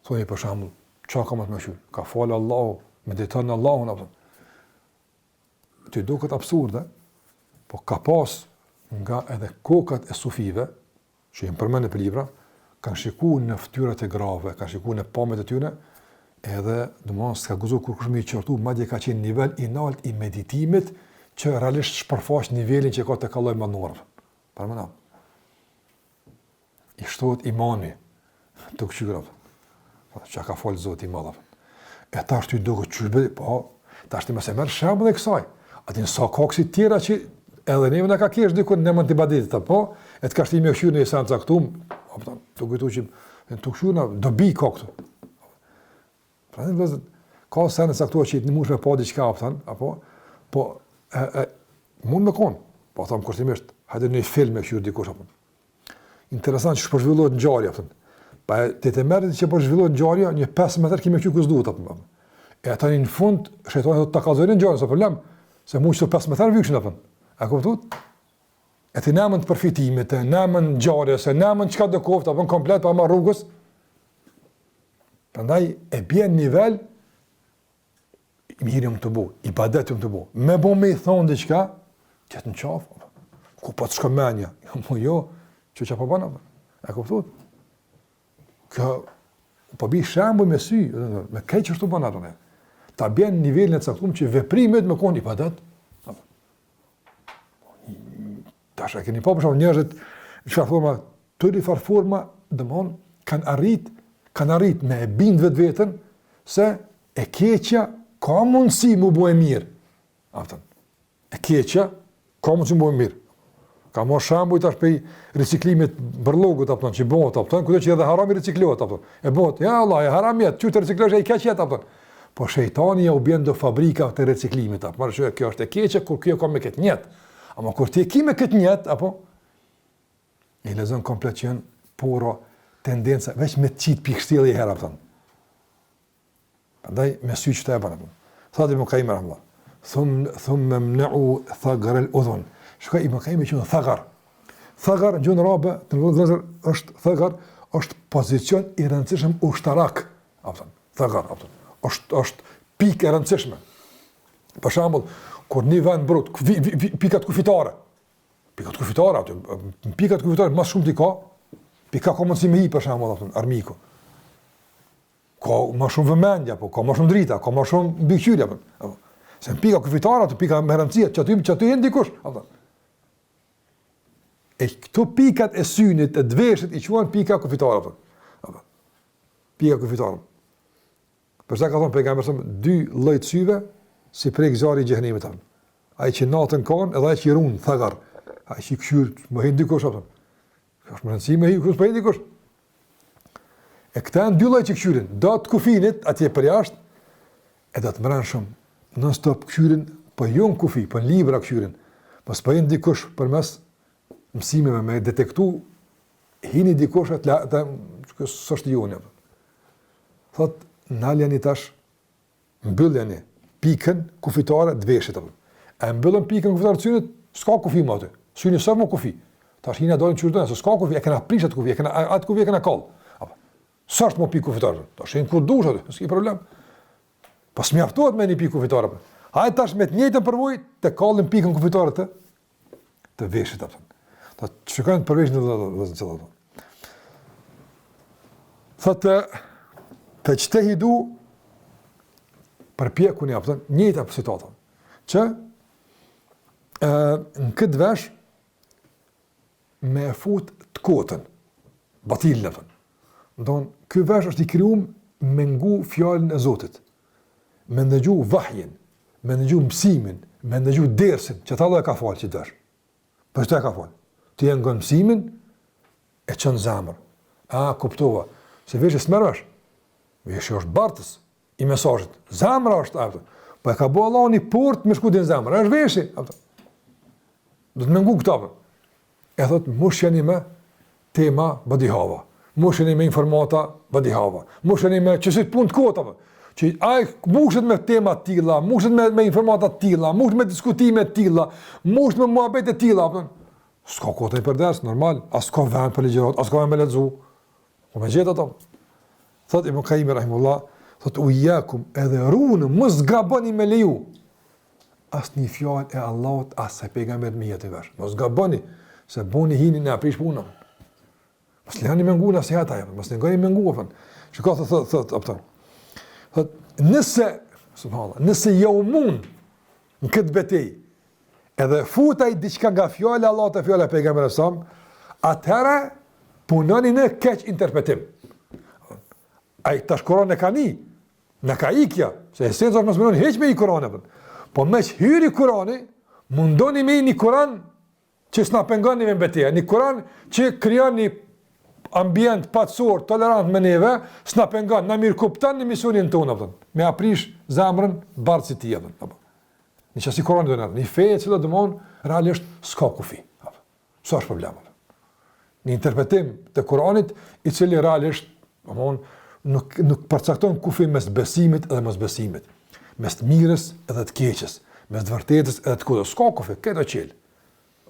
thoni për shambull, qa ka më të më shurë? Ka falë Allahu, mediton në Allahun, aman. Të do këtë absurde, po ka pas nga edhe kokat e sufive, që jenë përmene për libra, kanë shiku në ftyrat e grave, kanë shiku në pamet e tyne, edhe, domthonjë, s'ka guxu kur kush më i qortu, madje ka qenë nivel i nalt i meditimit që realisht shpërfaq nivelin që ka të kalloj më ndonjë. Para i shtohet imani të këshyra. Që ka folë Zoti i madh. E tash ty duket çuçbë, po, tash ti më se merr shembull e kësaj. Atë sa koksi të tjera që edhe neve na ka kesh diku në mend të badetit apo, e të kashtimi e hyrë në sa caktum, apo të kujtosh që të këshuna do bi koktu. Pra ka sa në caktuar që të mund të pa diçka apo mund më kon. Po them kurtimisht, hajde në një film e hyrë dikush apo. Interesant që po zhvillohet ngjarja apo. Pa të merret që po zhvillohet ngjarja, një 5 metër kimë qy kus duhet apo. E ata në fund shejtani do të takazojnë ngjarën, s'ka problem, se mund të 5 metër vykshin apo. A kuptot? E të namën të përfitimit, të namën ngjarjes, të namën çka do koftë apo komplet pa marr rrugës. Prandaj e bën nivel i mirëm të bu, i badetim të bu. Me bo me i thonë diqka, që të në qafë. ku po të shkëmenja, jo, që po bëna, e kuptuat? Kjo, po bi shembull me sy, me keq çështu bëna tonë. Ta bën nivelin e caktuar që veprimet me koni padat. Tash keni po për shkak njerëzit çfarë forma, tëri forma, domthon kanë arrit me e bind vetveten se e keqja ka mundësi mu bëj mirë. Aftën. E keqja ka mundësi mu bëj mirë. Ka më shembull tash pe riciklimit bërllogut apo që bëhet apo kudo që edhe harami riciklohet apo. E bëhet, ja Allah, e haramiet, çu të riciklosh ai keqjet apo. Po shejtani ja u bën do fabrika të riciklimit apo. Marrë kjo është e keqja kur kjo ka me këtë njet. Ama kur ti e ki me këtë njet apo i lezon komplet që janë poro tendenca veç me çit pikështjelli herë apo. Prandaj me sy që të e bën apo. Thadi më kaim Allah. Thumma mna'u thagar al-udhun. Shkoj Ibn Qayyim që thagar. Thagar në gjuhën arabe, të vëllezër, është pozicion i rëndësishëm ushtarak. Apo thagar apo. Është pikë e rëndësishme. Për shembull, kur një vend brut, pikat kufitare. Pikat kufitare aty, pikat kufitare më shumë ti ka, pika ka mundësi me hi për shembull aty armiku. Ka më shumë vëmendje apo ka më shumë drita, ka më shumë mbikëqyrje apo. Se pika kufitare aty pika me rëndësi, çaty janë dikush apo. E këto pikat e synit, e dveshit, i quajnë pika kufitare. Pika kufitare. Përsa ka thonë pejgamberi dy lloj syve si prek zari i xhenemit atë. Ai që natën kanë edhe ai që run thagar. Ai që kshyr më hin dikush atë. Ka më rëndësi me hi kush po hin dikush. E këta janë dy lloj që kshyrin. Do të kufinit atje për jashtë e do të mran shumë non stop kshyrin, po jo në kufi, po në libra kshyrin. Mos po hin dikush përmes mësimeve me detektu hini dikush atë s'është joni. Thot naljani tash mbylleni pikën kufitare të veshit apo. E mbyllën pikën kufitare të synit, s'ka kufi më aty. Syni sa më kufi. Tash hina dalin çurdën, se s'ka kufi, e kanë prishat kufi, e kanë atë kufi e kanë kall. Apo. Sa është më pikë kufitare? Tash hin kur dush aty, s'ka problem. Pas mjaftohet me një pikë kufitare apo. Hajde tash me të njëjtën përvojë të kallën pikën kufitare të veshit apo. Ta shikojnë përveç në vëzëncëllë. Thotë, të qtehidu përpjekun e apëtën, njëta për situatën, që në këtë vesh me fut të kotën, batilën e apëtën. Ndonë, këtë vesh është i kryum me ngu fjallën e Zotit, me ndëgju vahjen, me ndëgju mësimin, me ndëgju dersin, që ta Allah e ka falë që të vesh. Për që ta e ka falë? Të jenë gënë mësimin, e qënë zamër. Kuptova, se vesh e smervesh, vesh e është bartës, i mesazhit. Zamra është aftë. Po e ka bëu Allahu një port me shkutjen e zamrës. Është veshi, aftë. Do të më ngu këta. E thot musheni me tema badihava. Musheni me informata badihava. Musheni me çështë punë të kota. Që ai mushet me tema të tilla, mushet me informata të tilla, mushet me diskutime të tilla, mushet me muhabete të tilla, aftë. S'ka kohë për ders, normal, as ka vend për ligjërat, as ka vend me lexu. Po me gjet ato. Thot Ibn Qayyim rahimullah, thot uyakum edhe runë mos gaboni me leju. As një fjalë e Allahut as e pejgamberit me jetë vesh. Mos gaboni se buni hini në aprish punën. Mos lehani me nguna se ata, mos ngoni me nguafën. Shikoj thot opton. Thot nëse subhanallahu, nëse jo mund në këtë betejë edhe futaj diçka nga fjala e Allahut e fjala e pejgamberit sam, atëra punoni në keq interpretim. Ai tash Kur'ani e ka ni, në ka ikja, se esenca mos mënon hiç me i Kur'anit. Po me hyri Kur'ani, mundoni me një Kur'an që s'na pengon në betejë, një Kur'an që krijon një ambient pacor, tolerant me neve, s'na pengon, na mirë kupton në misionin tonë apo. Me aprish zemrën bardhë si ti apo. Në çasi Kur'ani do na, një fe e cila domon realisht s'ka kufi. S'ka problem. Në interpretim të Kur'anit i cili realisht domon nuk përcakton kufi mes besimit dhe mosbesimit, mes të mirës edhe të keqes, mes të vërtetës edhe të kudës. S'ka kufi, këto qel.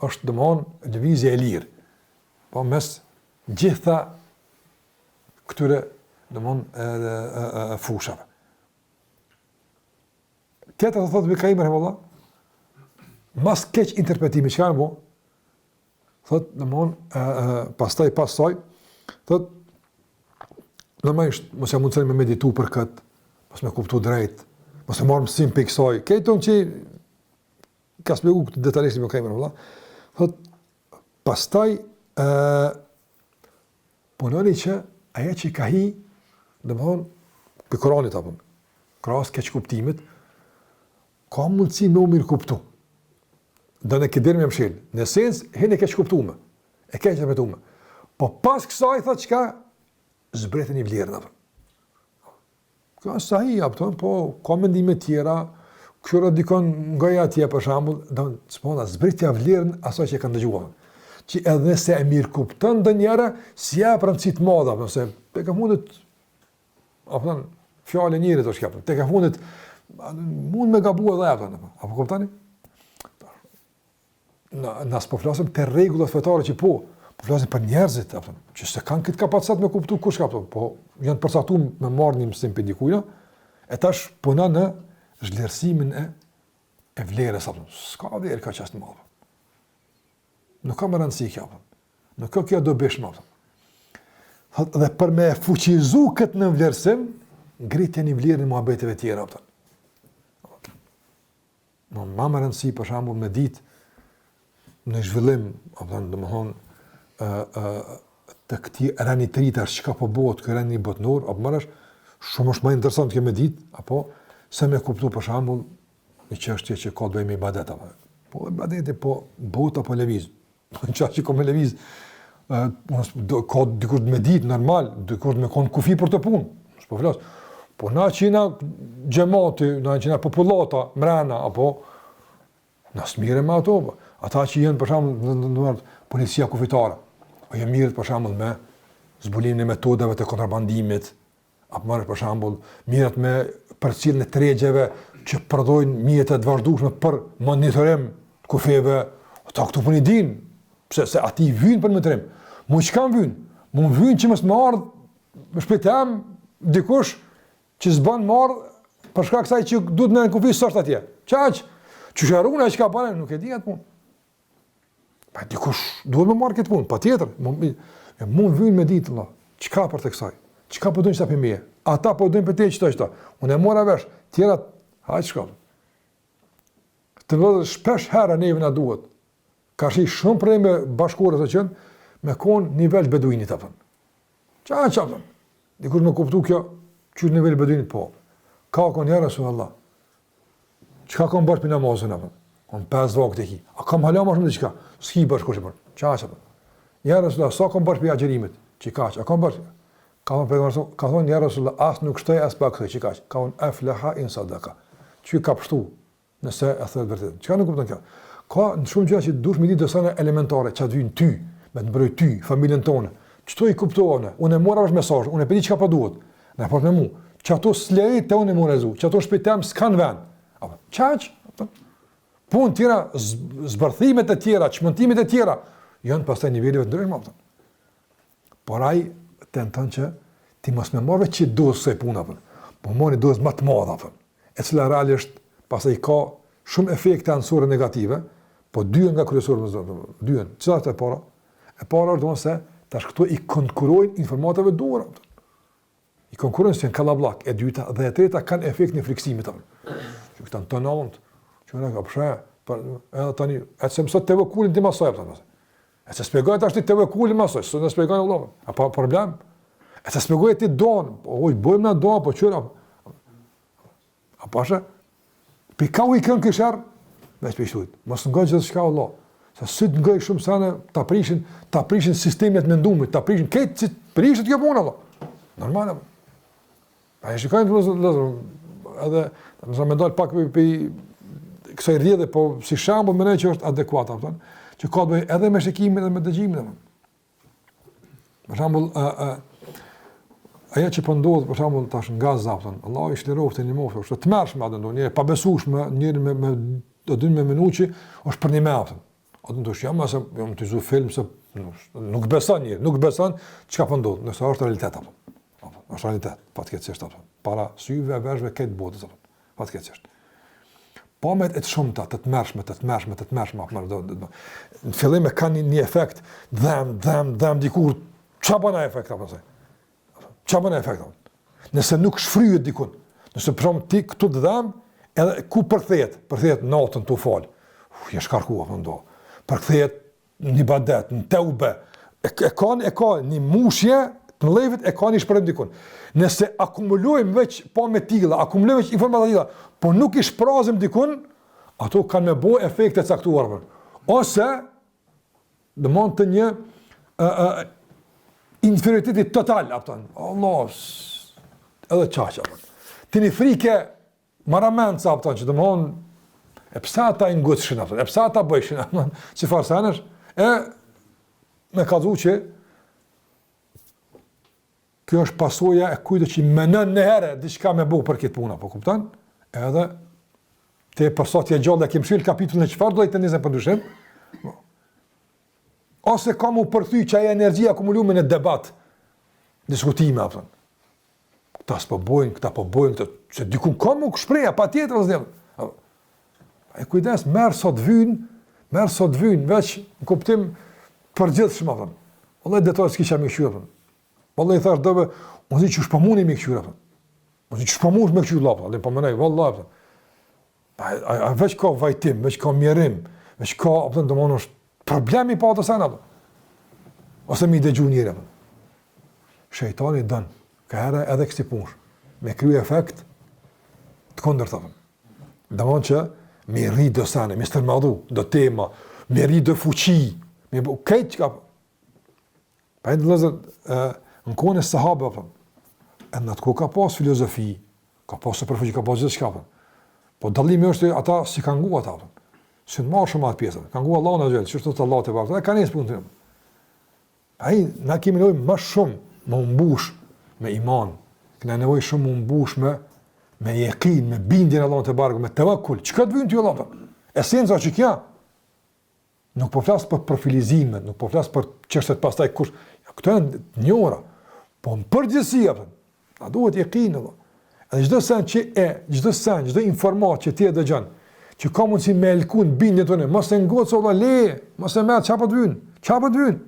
Është domthon lëvizje e lirë. Po mes gjitha këtyre domthon fushave. Këta do thotë Ibn Qayyim rahimahullah, mas keq interpretimi që kanë bu, thot, pastaj pasoj, thot, normalisht, mos jam mundësën me meditu për këtë, mos me kuptu drejt, mos e marrë mësim për i kësaj, kejton që ka spjegu këtë detalisht me kajmër, vëlla, thot, pastaj, punoni që aja që i ka hi, dhe më thonë, për Koranit, apën, krahas keq kuptimit, ka mundësi me u mirë kuptu. Dhe në këtë me mshil. Në sens, hinë e keq kuptume. E keq repetume. Po pas kësaj, thot që ka zbretën i vlerën. Ka sahi, po ka mendime tjera, këshura dikon nga ja tje, për shambull, dhe s'pona, zbretja vlerën asaj që e kanë dëgjuar. Që edhe se e mirë kuptën dhe njëra, si ja për mëcit madha, se te ka fundit, fjallë njërit është kjapën, te ka fundit, mund me gabu edhe e, apo kuptani? Nësë po flasim të regullat fetare që po flasim për njerëzit, që se kanë këtë kapacitet me kuptu kush ka, po janë përcaktuar me marrë një mësim për dikujna, e tash puna në zhlerësimin e vlerës, s'ka vlerë ka qastë madhë. Nuk ka më rëndësi kja, nuk ka kja do bishma. Dhe për me fuqizu këtë në vlerësim, ngritja një vlerë në muhabeteve tjera. Ma më rëndësi, për shambull, me ditë, në zhvillim, dhe më thonë, të këti ranitritar, që ka po bëhet, kë rani botnor, apo marrësh, shumë është më interesant ke me ditë, apo se me kuptu, për shambull, një çështje që ka të bëjë me ibadet, po ibadeti, po bota, po lëviz. Në çast që ka me lëviz, ka dikur me ditë, normal, dikur me konë kufi për të punë, s'po flas. Po na që jena gjemati, na që jena popullata, mrena, apo na smire me ato, ata që jenë për shembull policia kufitare, o jenë mirët për shembull me zbulimin e metodave të kontrabandimit, apo marrë për shembull mirët me përcjelljen e tregjeve që prodhojnë mjete të vazhdueshme për monitorim të kufeve, ata këtu puni din, pse se ati vynë për monitorim. Mu çka vynë? Mu vynë që mos më ardh me shpejtam dikush që s'bën marr për shkak kësaj që duhet në kufi s'është atje. Çaq, çusharuna që ka bën, nuk e di atë punë. Pa dikush duhet më marr këtë punë, patjetër. Mund vynë me ditë valla. Çka për të kësaj? Çka po doin sa për mie? Ata po doin për të çto. Unë e mora vesh, tjerat haj shkon. Të vëllë shpesh herë neve na duhet. Ka shi shumë probleme bashkëore të qenë me kon nivel beduinit apo. Çaq. Dikush më kuptu kjo që nivel beduinit po. Ka kon ja Rasulullah. Çka kam bërë për namazën apo? Kam 5 vakte ki. A kam hala më shumë diçka? S'ki bashkosh apo. Çaq. Ja Rasulullah, sa kam bërë për agjerimet? Çikaç, a kam bërë? Ka thonë ja Rasulullah, as nuk shtoj as pak këtë çikaç. Ka un aflaha in sadaqa. Çi ka pështu nëse e thot vërtet. Çka nuk kupton kjo? Ka në shumë gjëra që duhet me ditë dosane elementare, çka vjen ty, me të mbroj ty, familjen tonë. Çto i kuptova? Unë mora vesh mesazh, unë e di çka po duhet. Na po me mua. Çato slej te unë më rezu. Çato shpejtam s'kan vend. Apo çaq? Punë tjera, zbërthimet e tjera, çmontimet e tjera janë pastaj niveleve të ndryshme apo. Por ai tenton që ti mos më marrë që dosë puna apo. Po mori dosë më të madhe apo. E cila realisht pastaj ka shumë efekte anësore negative, po dy nga kryesorët më zonë, dy. Çfarë është e para? E para është domosë tash këtu i konkurrojnë informatave duhura. I konkurrojnë si në kallabllak, e dyta dhe e treta kanë efektin e friksimit apo. Që këta tonont, që na ka pshë, edhe tani, atë se mësot tevekulin ti mësoj apo. E se spjegoj tash ti tevekulin mësoj, s'u na shpjegoj vëllai. Apo problem? E se spjegoj ti don, oj bëjmë na do apo çuna. Apo asha pikau i kënë këshar, me shpeshtuit. Mos nga gjithë shka Allah. Se sytë nga i shumë sana, ta prishin sistemet mendumit, ta prishin këtë, prishin kjo punë, Allah. Normal, Allah. A e shikajnë të lëzër, edhe, nësa me dalë pak për kësaj rrjedhe, po si shambu më nëjë që është adekuata, që ka të bëjë edhe me shikimin edhe me dëgjimin. Për shambull, aja që pëndodhë, për shambull, tash nga zaptën, Allah i shlirovë të një mofë, është të mërshme, njëri pabesushme, njëri me menuqi, është për një me aptën. Atë në të shjama, se jam të izu film, se nuk besan njëri, nuk besan që ka pëndodhë, nëse është realitet, është realitet, patkecisht, para syve e veshve këtë botës, patkecisht. Pamjet e të shumta, të tmerrshme, në fillim e kanë një efekt dham dikur, çfarë bën ai efekt apo se? Çfarë bën efekt? Nëse nuk shfryhet dikun, nëse prom ti këtu të dham, edhe ku përkthehet natën tu fal. Je shkarkuar apo ndo. Përkthehet në ibadet, në teube. E ka një mushje të mëlevit, e ka një shpërim dikun. Nëse akumulojmë veç pa me tilla, akumulojmë veç informata tilla, po nuk i shprazim dikun, ato kanë me bo efekte caktuar. Ose dëmon të një inferioriteti total, Allah, edhe qaqa. Të një frike maramenca, që dëmon, e pësa ta i ngutëshin, e pësa ta bëjshin, që farsanësh, e me ka dhu që kjo është pasoja e kujtë që i menën në herë diçka me bu për këtë puna, po kuptan? Edhe te përsotje gjallë e kemë shilë kapitullin e qëfar dojtë të njëzën për dushim, ose ka mu përthy që aja energjia akumulume në debat, diskutime, këta s'po bojnë, këta po bojnë, që dikun ka mu shpreja, pa tjetër, rëzdim. E kujdes, merë sot vynë, veç në kuptim për gjithë shma, Allah detojë s'kisha me këshyra, Allah i thash dëve, unë zi që shpamuni me këshyra, unë zi që shpamush me këshyra, Allah i pëmënej, vallah, a veç ka vajtim, veç ka mjerim, veç ka, dëmonë është problemi pa të sen, ose mi dëgju njëre. Shejtani dënë, ka herë edhe kësi punsh, me kryu efekt të kondër, dëmonë që me rri do sene, me stërmadhu, do tema, me rri do fuqi, me bu, kejtë që ka, pa e në lëzër, në kone sahabe, e në atë ko ka pas filozofi, ka pas së përfuqi, ka pas gjithë shka, po dalimi është ata si kanë ngu ata, si në marë shumë atë pjesë, kanë ngu Allah në gjellë, që është të Allah të vartë, e ka njësë punë të njëmë. A i, na kemi nevoj më shumë më mbush me iman, këna nevoj shumë më mbush me jekin, me bindjen Allah të bargë, me tevakull, që këtë vynë të jo Allah, esenca që kja, nuk po flasë për profilizimet, nuk po flasë për çështet pastaj kush, këto janë njëra, po në përgjithësia, na duhet jekin, edhe çdo sen që çdo informat që ti e dëgjon, që ka mundësi me elkun bindjen tonë, mos e ngocë olla le, mos e merr çapa të vyn.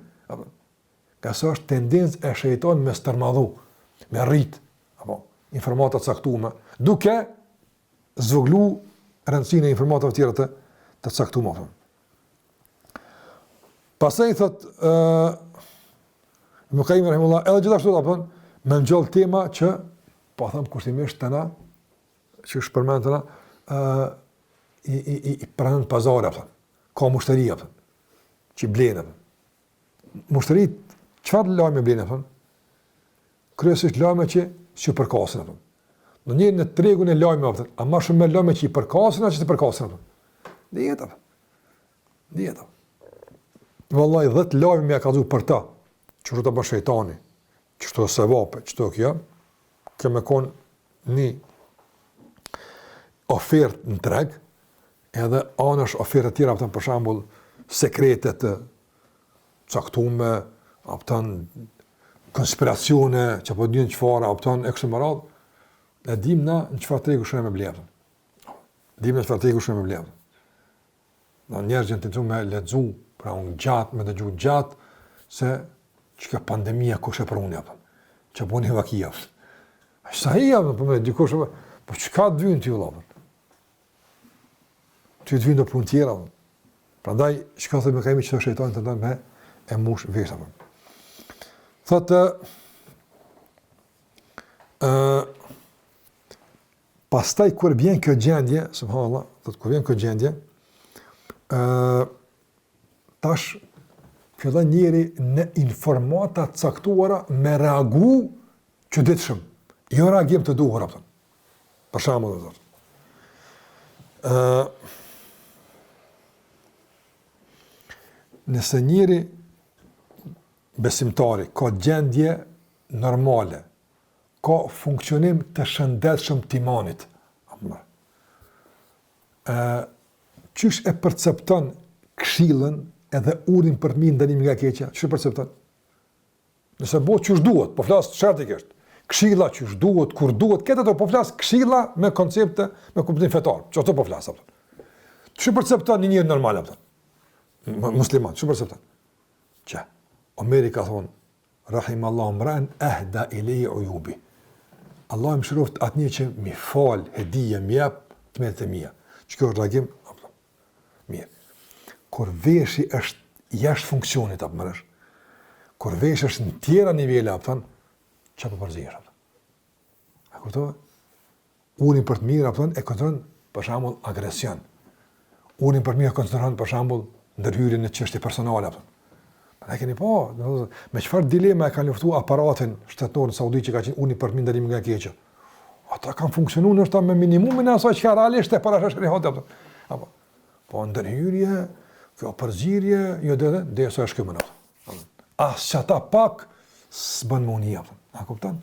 Ka sa është tendencë e shejtanit me stërmadhu, me rrit, apo informata të caktuara, duke zvoglu rëndësinë e informatave të tjera të caktuara. Pastaj thot Ibn Qayyim rahimahullah, edhe gjithashtu apo më ngjall tema që po them kushtimisht tana që është përmend tana i pranon pazar apo ka mushteri apo që blen apo mushteri çfarë lajme blen apo kryesisht lajme që si përkasin apo në një në tregun e lajme apo a më shumë me lajme që i përkasin apo që të përkasin apo dieta vallahi 10 lajme më ka dhënë për ta që të bëj shejtani që të sevape që të kjo me konë një ofertë në treg edhe anësh ofertë tjera për shembull sekrete të caktume apëtan konspiracione që po dinë çfarë apëtan e kështu me radhë e dim na në çfarë tregu shumë me blerë në njerëz që tentojnë me lexu pra unë gjatë me dëgju gjatë se çka pandemia kush e pruni apo që buni vakia sa i jam po me dikush po çka të vjen ti vëllai ti të vjen do punë tjera prandaj çka thëmë kemi çdo shejtan të ndan me e mush vesh apo thotë pastaj kur vjen kjo gjendje subhanallahu thotë kur vjen kjo gjendje tash fillon njëri në informata caktuara me reagu çuditshëm. Jo reagim të duhur apo. Për shembull zot. Nëse njëri besimtari ka gjendje normale, ka funksionim të shëndetshëm të imanit. Qysh e percepton këshillën edhe urdhin për të mirë ndalim nga keqja, çu percepton? Nëse bëhet çu duhet, po flas çartikisht. Këshilla çu duhet, kur duhet, këtë ato po flas këshilla me koncepte, me kuptim fetar. Ço ato po flas apo. Çu percepton një njeri normal apo? Musliman, çu percepton? Që Omeri ka thonë, rahimallahu mran ahda ilay uyubi. Allah më shëroft atë një që mi fal, hedije, mi jap të me të mia. Çka reagim? Mirë. Kur veshi është jashtë funksionit apo mësh. Kur veshi është në tjera nivele apo thon, çfarë po përzihesh apo? A kuptova? Urin për të mirë apo thon e kontrollon për shembull agresion. Urin për të mirë kontrollon për shembull ndërhyrjen në çështje personale apo. A keni po, me çfarë dilema e kanë luftuar aparatin shtetëror saudit që ka qenë uni për minderim nga keqja. Ata kanë funksionuar ndoshta me minimumin e asaj që realisht e para shariat apo. Po ndërhyrje, kjo përzierje, jo dhe sa është këmën ato. As çata pak s'bën muni apo. A kupton?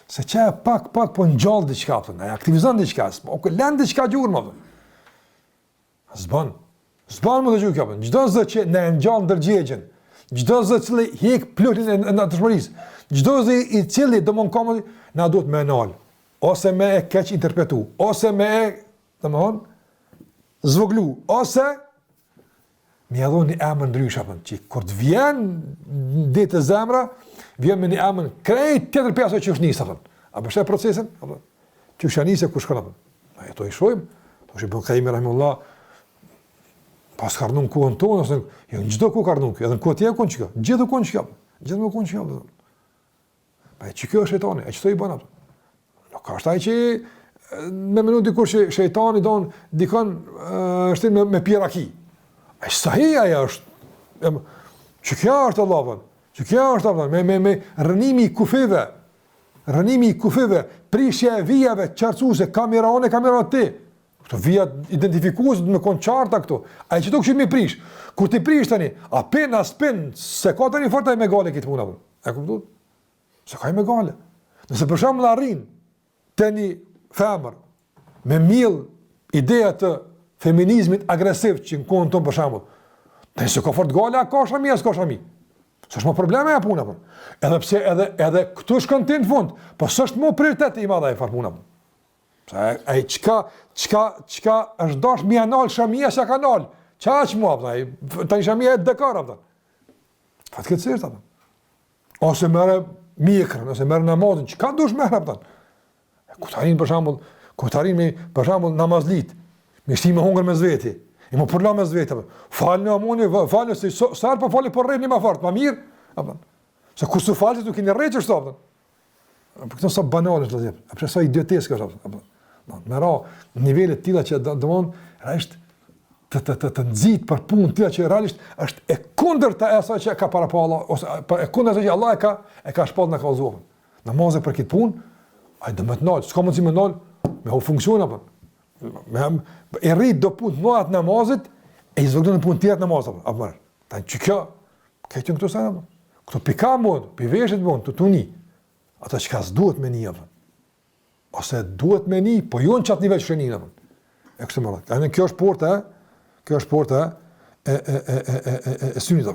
Se çka pak po ngjall diçka apo, ai aktivizon diçka, po lën diçka gjurmë apo. S'bën më të gjurmë apo. Çdo zë që ne ngjall ndërgjegjen. Çdo zë që hek plotin e natyrshmërisë, çdo zë i cili domon komo na duhet më nal, ose më e keq interpretu, ose më e, domthon, zvoglu, ose më dhoni emër ndrysh apo që kur të vjen ditë zemra, vjen me një emër krejt tjetër pesë që është nis apo. A bësh procesin apo? Ti u shani se ku shkon apo? Ai to i shohim, po shi bën Kaimi rahimullah. Pas karnun kuën tonë, ose jo në çdo ku karnun, edhe në ku tjetër ku çka. Gjithë ku çka. Gjithë më ku çka. Pa e çka shejtani, e çto i bën atë. Nuk ka shtaj që me minutë dikur që shejtani don dikon shtin me piraki. Ai sahi ajo është. Çka është Allahu? Çka është Allahu? Me rënimi i kufeve. Rënimi i kufeve, prishja e vijave, qartësuese, kamera ti. Këto vijat identifikues do të më kon qarta këtu. Ai çdo kush më prish. Kur ti prish tani, a pen as pen, se ka tani forta me gale këtë punë apo. E kupton? Se ka me gale. Nëse për shembull arrin tani femër me miell ideja të feminizmit agresiv që në kohën tonë për shembull. Nëse ka fort gale, ka shami as ka shami. S'është më probleme apo puna apo. Edhe pse edhe këtu shkon ti në fund, po s'është më prioritet i madh ai far puna. Ai çka është dash mi anal shamia sa kanal. Çaq mua ai tani shamia e dekor apo. Fatkeqësisht apo. Ose merr mikrën, ose merr namazin, çka dush merr apo. Kutarin për shembull, namazlit. Me shtimë hungër me zveti. I më përla me zveti apo. Falni amoni, falni se sa po fali po rreni më fort, më mirë apo. Se kur su falti tu keni rrejtë çto apo. Po këto sa banale është vëllazër. Apo sa idioteske është apo. Në ra, nivele tila që dëmon, realisht të nëzit për punë tila që realisht është e kunder të esa që ka para pa Allah, ose e kunder të që Allah e ka shpall në kalzohën. Namazë për këtë punë, a i dëmë të nalë, s'ka mundësi me nalë, me ho funksiona për. E rritë do punë në atë namazët, e i zvëgdo në punë tjetë namazët, apë mërë. Ta në që kjo, këtë në këto sajnë, këto pika mund, piveshit mund, të tuni, ata që ka s'duhet me një, ose duhet me një, po jo në qatë nivel që shëninë, e kështë më rratë. Kjo është porta e synit,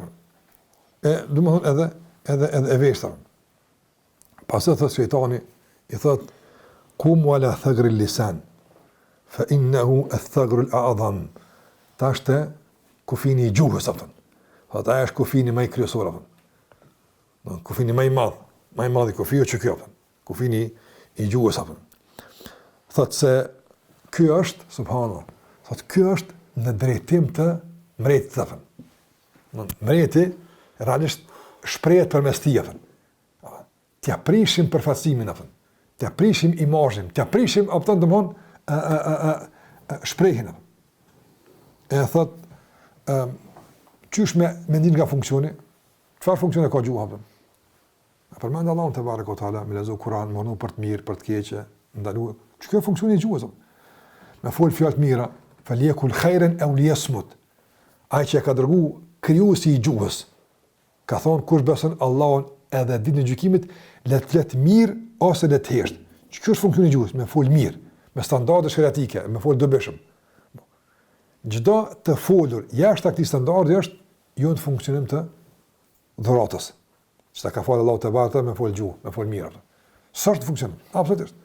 du më thonë edhe e veshtë. Pasë të thëtë shejtani, i thëtë, kumu ala thëgri lisan, fa innehu e thëgru l'adham. Ta është kufini i gjuhës, ta është kufini maj kryesor, kufini maj madh i kufio që kjo, kufini i gjuhës, thotë se kjo është, subhanallah, thotë kjo është në drejtim të mretit të thëfën. Mreti, realisht, shprejet për mes tia, t'ja prishim përfacimin, t'ja prishim imazhin, t'ja prishim, apëton dëmon, shprejhin. E thotë, qysh me ndin nga funksioni, qëfar funksione ka gjuha, përmendë Allahun te bareke ve teala, me lezu Kur'an, më për të mirë, për të keqe, ndalu. Ç'ka funksioni i gjuhës? Me fol fjalë të mira, falyakul khairan aw liyasmut. Ai që ka dërgu krijuesi i gjuhës, ka thonë kush beson Allahun edhe ditën e gjykimit, le të flet mirë ose le të hesht. Ç'ka është funksioni i gjuhës? Me fol mirë, me standarde shariatike, me fol dobishëm. Çdo të folur jashtë këtij standardi është jo në funksionim të dhuratës. Çka ka folë Allahu te barta me fol gjuhë, me fol mirë. Sa është funksion? Absolutisht.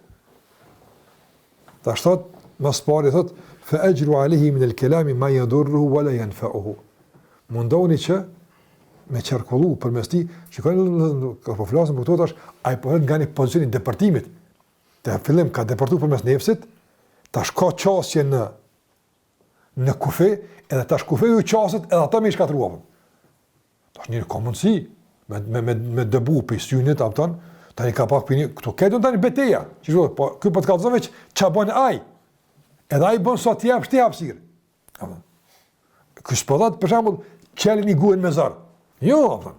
Ta thot mas pari thot, fa ajru alayhi min al-kalami ma yadurruhu wa la yanfa'uhu. Mundoni që me qarkullu përmes tij, shikojnë po flasim për këto tash, ai po nga një pozicion i departimit. Te fillim ka departuar përmes nefsit, tash ka qasje në kufe, edhe tash kufe ju qaset edhe ata me i shkatruavën. Tash një ka mundësi me dëbu për i synit, apëton, tani ka pak për një, këto këtë në tani beteja, që po, kjo po të kalëzove që bën aj, edhe aj bën sa t'jep, shte hapsirë. Kështë pëllat, për shambull, qelin i gujën me zarë. Jo, apëton,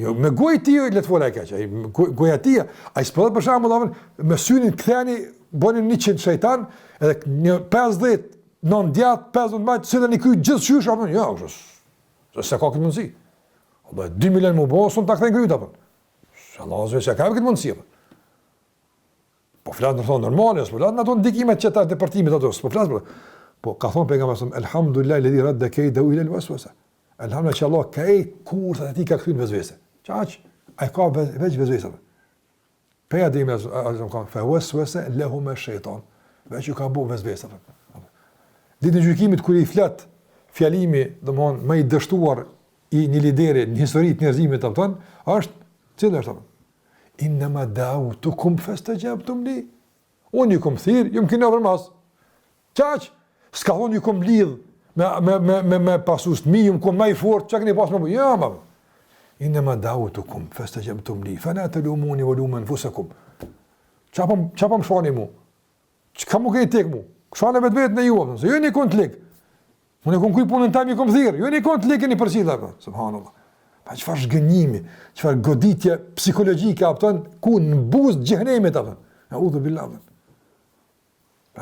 jo, me gujë ti, letë fola e keqë, gujëja ti, a i s'pëllat, për shambull, apëton, me synin këtheni, bënin 100 shejtan, edhe një 50, 9 djatë, 50 majtë, se dhe një kuj gjithë shysh, apëton, jo, se ka këtë mundësi. 2 milion më bëhë, sënë të këthejnë kryta, apëton. Allah ozve që ka këtë mundësi, apëton. Po flasë në thonë normale, s'po flasë në ato ndikimet që ta departimit ato, s'po flasë, po ka thonë pejgamberi sallallahu alajhi wasallam, elhamdulillah ledhi radda kejdahu ila al-waswasa. Elhamdulillah që Allah ka kurthat e tij ka kthyer në vezvese. Çaq, ai ka veç vezvese. Peja dhe ime fa waswasa lahum ash-shaytan. Veç ju ka bu vezvese. Ditë e gjykimit kur i flet fjalimi, domthon më i dështuar i një lideri në historitë e njerëzimit aton, është cila është apo? Innama da'utukum fastajabtum li. Unë ju kom thirr, ju më keni ofruar mas. Çaq, s'ka thonë ju kom lidh me pasus të mi, ju më kom më i fort, çka keni pas më? Ja, më. Innama da'utukum fastajabtum li. Fala talumuni wa lumu anfusakum. Çapam shoni mu. Çka më keni tek mu? Shoni vetë në ju, se ju një kon të lig. Unë kom kuj punën tam ju kom thirr, ju një kon të ligeni përcjell apo. Subhanallah. Pa çfarë zgënjimi, çfarë goditje psikologjike apton ku në buzë xhenemit apo. A'udhu billahi.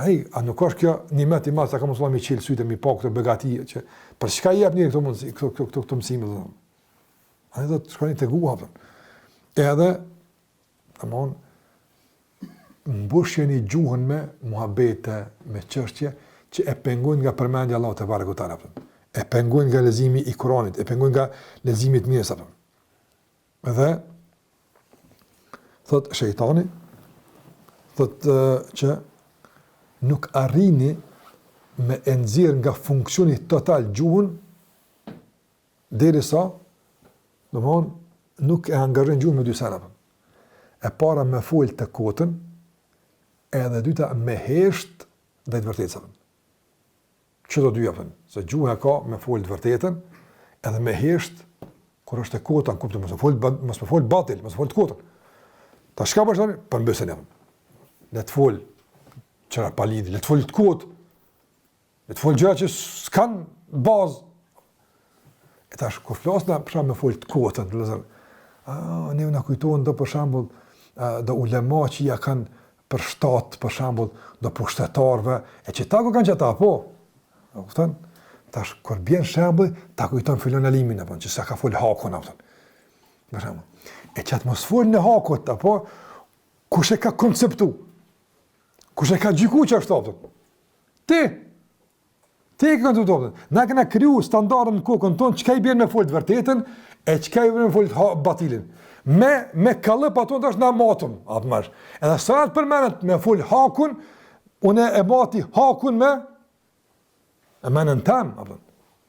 Ai, a nuk është kjo nimet i madh sa ka mundësi mi çel sytë mi pa këto begati që për çka i jap njëri këto mundësi, këto mësime do. Ai do të shkoni te gua apo. Edhe amon mbushjeni gjuhën me muhabete, me çështje që e pengojnë nga përmendja Allahu te barekuhu teala. E pengojnë nga leximi i Kuranit, e pengojnë nga leximi i mirës apo. Dhe thot shejtani thot që nuk arrini me e nxjerr nga funksioni total gjuhën derisa domthon nuk e angazhon gjuhën me dy sena. E para me fol të kotën, edhe dyta me hesht dhe të vërtetën. Çdo dy japën, se gjuha ka me fol të vërtetën, edhe me hesht kur është e kota, kupton, mos më fol batil, mos fol të kotën. Ta shka për shkak për mbesën jam. Le të fol çera pa lidhje, le të fol të kotë. Le të fol gjëra që s'kan bazë. E tash kur flasna për shkak me fol të kotën, vëllazër. Ne na kujtohen do për shembull do ulema që ja kanë për shtat, për shembull, do pushtetarëve, e që ta ku kanë qëta, po. Kupton? Tash kur bën shembull, ta kujton filon Alimin apo që sa ka fol Hakun apo. Për shembull. E që mos fol në Hakut apo kush e ka konceptu? Kush e ka gjykuar çfarë apo? Ti e ka konceptuar. Na kena kriju standardin në kokën tonë çka i bën me fol të vërtetën e çka i bën me fol të batilin. Me kallëp ato tash na matëm, atë marr. Edhe sa të përmendet me fol Hakun, unë e bati Hakun me menën tam, apo.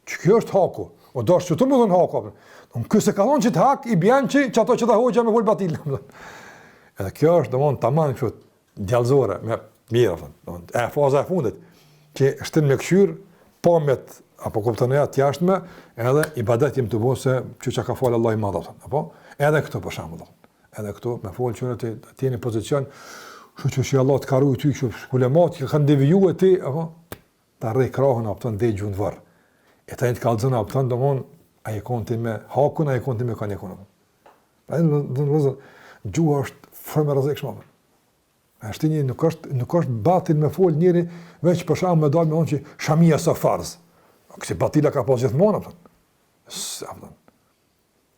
Kjo është Haku. O dash çu të më thon Haku. Unë ky se ka thonë që të hak i bën që ato që ta hoxha me fol batil. Edhe kjo është domon tamam kështu djallëzore me mirë thon. Domon e faza e fundit që shtin me këshyr pamet apo kupton ja të jashtme, edhe ibadetim të bose çka ka fol Allahu i madh thon. Apo edhe këto për shembull. Edhe këto me fol që ti në pozicion kështu që Allah të ka ruaj ty kështu kulemat që kanë devijuar ti apo ta rrej krahun apo të ndej gjun varr. E ta të kallzon apo të domon ai konti me Hakun, ai konti me kanë ekonom. Ai do gjua është formë rrezikshme. Ashtu një nuk është batil me fol njëri veç për shkak me dal me onçi shamia sa farz. Kësi batila ka pas gjithmonë apo.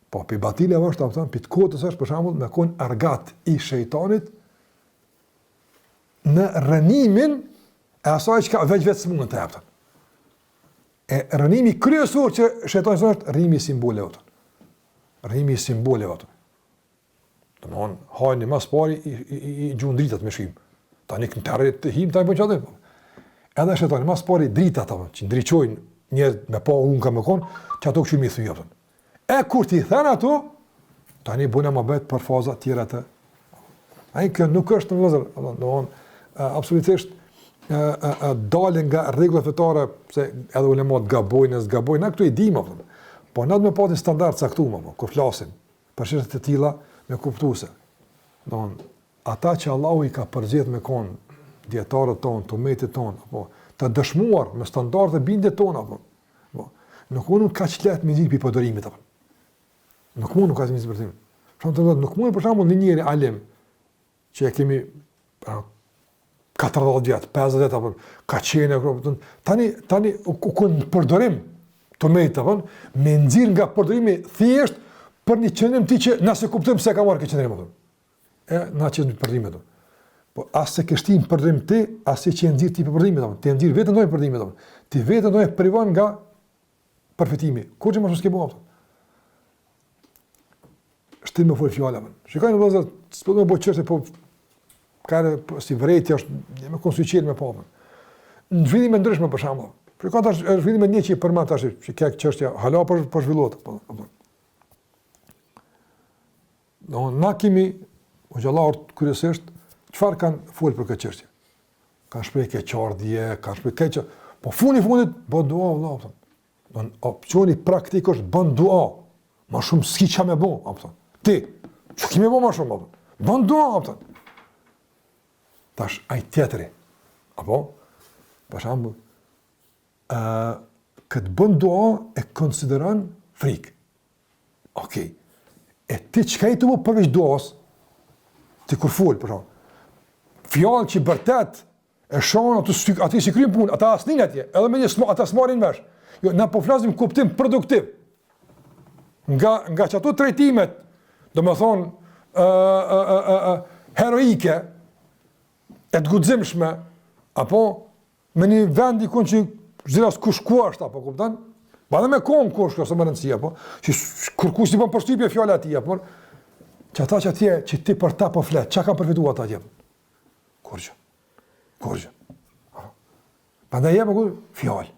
Po pi batila është apo pi të kotës është për shembull me kon argat i shejtanit në rënimin e asaj që ka veç smunën të japëtën. E rënimi kryesor që shejtani është rrimi simbole ato. Rrimi simbole ato. Domthon hajni mas pari i gjun dritat me shim. Tani kënë të arrit të him tani po çfarë? Edhe shejtani mas pari drita ato që ndriçojnë njerëz me pa unë kam kon, që ato kush mi thyj apo. E kur ti thën ato, tani bëna më bëhet për faza të tjera të. Ai kjo nuk është vëllazër, domthonë absolutisht dalin nga rregullat fetare, se edhe ulemat gabojnë, na këtu i dim apo. Po na do të pati standard caktuar apo, kur flasim për çështje të tilla me kuptuese. Domthonë ata që Allahu i ka përzier me kon dietarët tonë, tumetit tonë, apo të dëshmuar me standarde bindje tona apo. Po. Nuk mund kaq lehtë me dik përdorimit apo. Nuk mund kaq me zbërthim. Nuk mund për shembull në njëri alim që e kemi 40 vjet, 50 vjet apo ka qenë tani ku në përdorim tumet apo me nxirr nga përdorimi thjesht për një qëndrim ti që nëse kuptojmë se ka marrë këtë qëndrim apo. Na që në përdorim ato. Po as se ke shtim përdorim ti, as se që nxirr ti për përdorim ato. Ti nxirr vetëm ndonjë përdorim ato. Ti vetëm ndonjë privon nga përfitimi. Kur që mos ke bëu ato. Shtim me fol fjala. Shikojmë vëllazër, s'po më bëj çështë po ka si vërejtja është me konsuqel me papën. Në zhvillime ndryshme për shembull. Për ka tash zhvillime një që për më tash që ka çështja hala po zhvillohet po. Do na kemi xhallar kryesisht çfarë kanë fol për këtë çështje. Kanë shpreh keqardhje, kanë shpreh keq, po fundit bën dua vëllai. Don opsioni praktik është bën dua. Më shumë s'ki ç'a më bë, apo. Ti, ç'ke më bë më shumë apo. Bën dua apo. Tash ai tjetri. Apo për shembull këtë bën dua e konsideron frikë. Okej. E ti çka i të më përveç duas? Ti kur fol për shembull. Fjallë që bërtet e shonë ati si krymë punë, ata asnin atje, edhe me një ata s'marin vesh. Jo, na po flasim kuptim produktiv. Nga që ato trajtimet, do me thonë, heroike, e të gudzimshme, apo me një vend i kun që ziras kush kuasht, apo kuptan? Ba dhe me konë kush, ose më rëndësia, apo, që kërkush si për përshtypje fjallë ati, apo, që ata që atje, që ti për ta po flet, që kam përfitu ata atje? Kurgjë. Prandaj jep fjalë.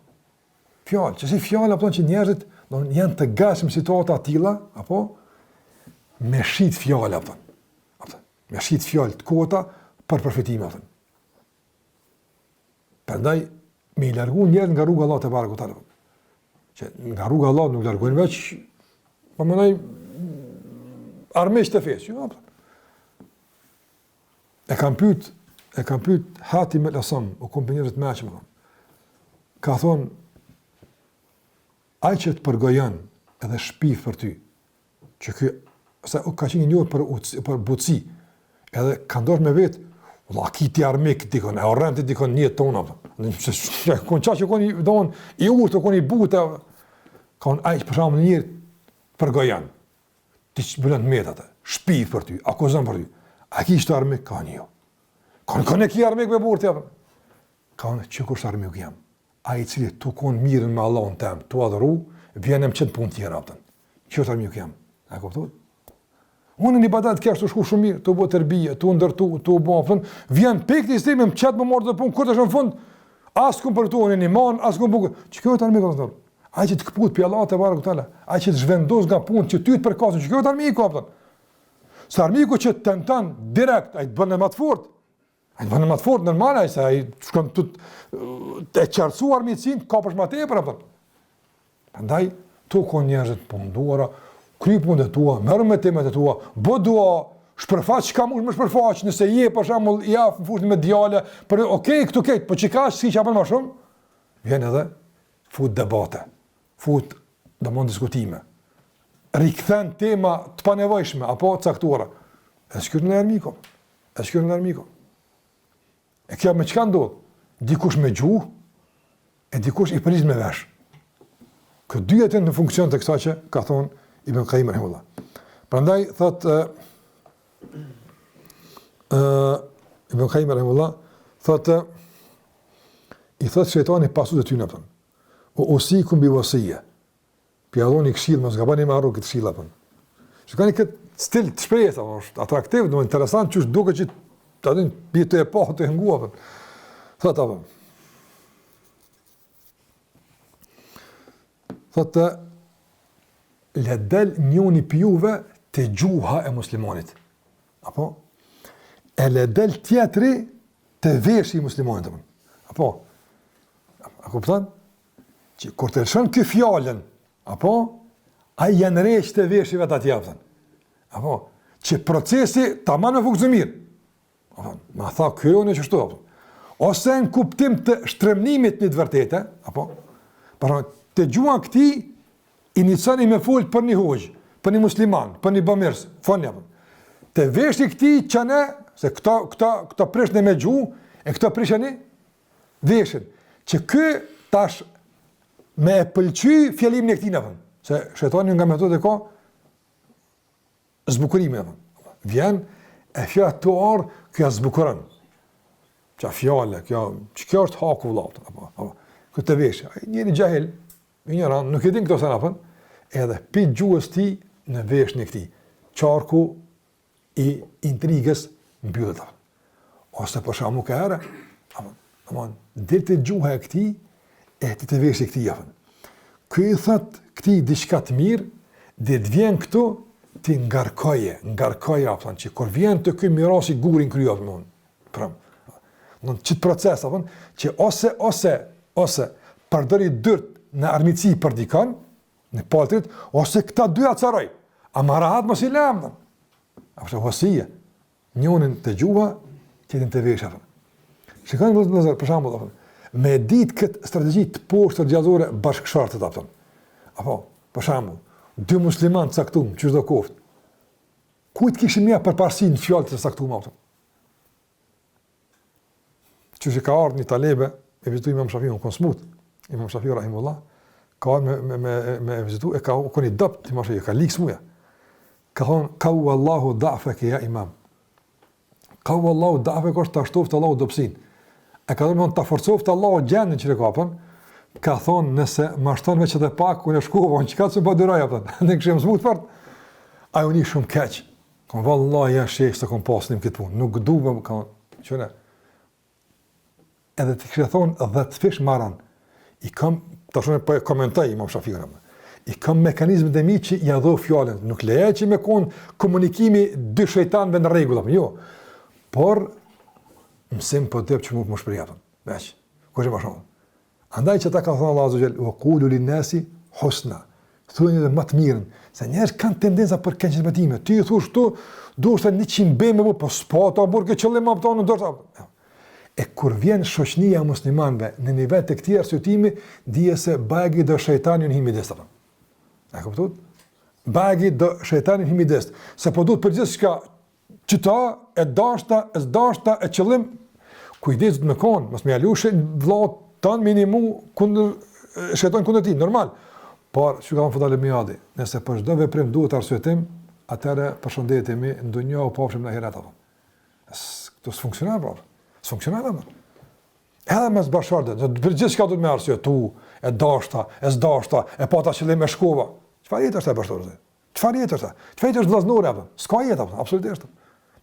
Fjalë, që si fjala apo që njerëzit janë të gatshëm situata të tilla, apo me shit fjalë apo. Me shit fjalë të kota për përfitim apo. Prandaj me largu njerëz nga rruga e Allahut te barekutaala. Që nga rruga e Allahut nuk largojnë veç, po mënoj armiq të fesë, jo apo. E kam pyet Hatim el-Asam, o kompanjerët me aqë, ka thonë, ai që të përgojan edhe shpif për ty, që kjo, se ka qenë njohur për butësi, edhe ka ndorë me vetë, a kiti armik dikon, e orrenti dikon një tona, kon qa që kon i urtë, kon i butë, ka thonë, ai që përshamë njërë përgojan, ti që bëllën të metate, shpif për ty, akuzon për ty, a ki që të armik, ka një jo. Kanë e ki armik me burë tjepër. Kanë që kush armik jam. A i cili tu konë mirën me Allahun tem, tu adhuru, vjenem qëtë punë tjera. Që është armik jam. A kuptot? Unë një badat kesh të shku shumë mirë, tu bo tërbije, tu ndërtu, tu bo më fund, vjen pek të istimi, më qëtë më morë dhe punë, kur të shumë fund, asë këmë për tu, unë një manë, asë këmë bukë. Që kjo është armik, a i që të këput për Allah të barë këtale, a i që të zhvendos nga punë, që ty të përkasin, që kjo është armik, së armiku që të tentan direkt, a i të bënë më të fort. A i të bënë më të fort, nërmala, se a i shkon të qartësuar mitësin, ka përsh ma tepër, Prandaj, tu kon njerëzit punduara, kry punët e tua, merë me temet e tua, bë dua, shpërfaq që ka mund më shpërfaq, nëse je, për shembull, ja, fut me djale, për okej, këtu kejt, po që ka si që apën ma shumë, vjen edhe, fut debate, fut domon diskutime, rikthen tema të panevojshme, apo caktuara, e s'kyrë në armiko, E kjo me çka ndodh? Dikush me gjuhë, e dikush i përiz me vesh. Këtë dy jetë në funksion të kësa që ka thonë Ibn Qayyim rahimahullah. Prandaj, thot, Ibn Qayyim rahimahullah, thot, i thot shejtani pasut e ty në pëtën. O usikum bi wasiyya. Pjalloni këshillë, mos gabani me arru këtë këshilla pëtën. Shikoni këtë stil të shprejës, atraktiv, në interesant që është duke që të adin, bitë e pa, të hëngua pëtën. Thot, thotë le del njëri për juve të gjuha e muslimanit. Apo? E le del tjetri të veshë i muslimanit. Apo? A kupton? Që kur të lëshon ky fjalën, apo? Ai janë rresh të veshive të atij. Apo? Që procesi tamam me funksionon mirë. Apo? Ma tha ky unë çështu. Ose në kuptim të shtremnimit në të vërtetë, apo? Por të gjuha këtij inicioni me fol për një hoxh, për një musliman, për një bamirës, foni apo. Të veshi këtij çanë se këta prishën me gjuhë e këta prishën veshin. Që ky tash me pëlqy fjalimin e këtij apo. Se shejtani nga metodë ka zbukurime apo. Vjen e fjatuar kjo zbukuron. Qa fjale, kjo është haku vëllat, apo. Këtë vesh, njëri gjahil, ignorant, nuk e din këto sanapën, edhe pi gjuhës ti në vesh në këti. Qarku i intrigës mbyllet. Ose për shamu ka ere, dhe të gjuha e këti, e të vesh e këti jafën. Këj thët këti diçka të mirë, dhe të vjen këtu, ti ngarkoje, apëtan, që kur vjen të këj mirasi gurin kryat më unë, pramë. Në qëtë proces, që ose përdëri dyrt në armici për dikan, në paltrit, ose këta dy atësaroj, a ma rahat mos i lemë, a përshë hosije, njënin të gjuha, qëtin të vesh, shikani nëzër, për shambull, me ditë këtë strategji të poshtë të gjazore bashkëshartët, apo, për shambull, dy musliman të saktum, që shdo koft, kujt kishim ja përparsi në fjallë të saktum, që që ka ardhë një talebe, e vizitu Imam Shafiu në konsmut, Imam Shafiu Rahimullah, ka ardhë me vizitu, e ka koni dëpt, Imam Shafiu, ka likë smuja. Ka thonë, kau Allahu da'feke ja imam. Kau Allahu da'feke është të ashtoftë Allahu dopsin. E ka thonë, të forcoftë Allahu gjendin që rekapën, ka thonë, nëse ma shtonë veç edhe pak, unë e shkova, unë që ka të së bëdyraj, në kështë e mëzmut fart, a unë i shumë keq. Ka vallahi ja shekë se kom pasnim këtë punë, nuk duve, ka thonë, edhe të kështë thonë 10 fish maran, i kam, të shumë e komentaj Imam Shafiu, i kam mekanizmë dhe mi që i adho fjallën, nuk leje që me konë komunikimi dy shejtanëve në regullë, jo, por mësim për të që më shpërjatën, veç, kështë e ma shumë. Andaj që ta ka thonë Allah Azugjel, u kullu li nesi husna, thunë edhe më të mirën, se njerës kanë tendenza për kënqës mëtime, ti i thush tu, du është 100 bëjmë, po s'pa ta burë këtë qëllim më pëtonë në dërta. E kur vjen shoqënia muslimanëve në nivel të këtij arsyetimi, dije se bagi do shejtanin himidest. A kuptot? Bagi do shejtanin himidest. Se po duhet për gjithçka që ta e dashta, e qëllim, kujdes me kon, mos më alush vllat tan minimu kundër shejtan kundër ti, normal. Por çka kanë fudalë miadi, nëse për çdo veprim duhet arsyetim, atëra përshëndetemi në dunjë apo pafshim në ahiret apo. Këto s'funksionon pra. S'funksionon apo. Edhe mes bashkërdhë, për gjithçka duhet me arsye tu, e dashta, e s'dashta, e pata qëllim me shkova. Çfarë jetë është e bashkërdhë? Çfarë jetë është? Çfarë është vllaznore apo? S'ka jetë apo, absolutisht.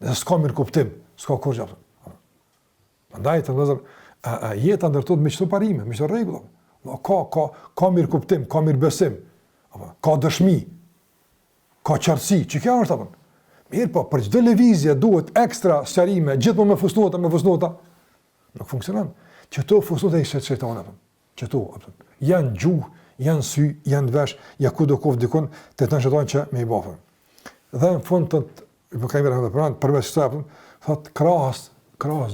Nëse s'ka mirë kuptim, s'ka kurrë apo. Prandaj të vëzëm, jeta ndërtohet me çdo parime, me çdo rregull. Ka mirë kuptim, ka mirë besim, apo ka dëshmi, ka qartësi, që kjo është apo. Mirë po, për çdo lëvizje duhet ekstra sqarime, gjithmonë me fusnota. Nuk funksionon. Çto fusnota i shejtanit apo. Çto apo. Janë gjuhë, janë sy, janë vesh, ja ku do kof dikon të të shëtojnë që me i bafën. Dhe në fund të më ka i mërë pranë, përveç të apën, thot krahas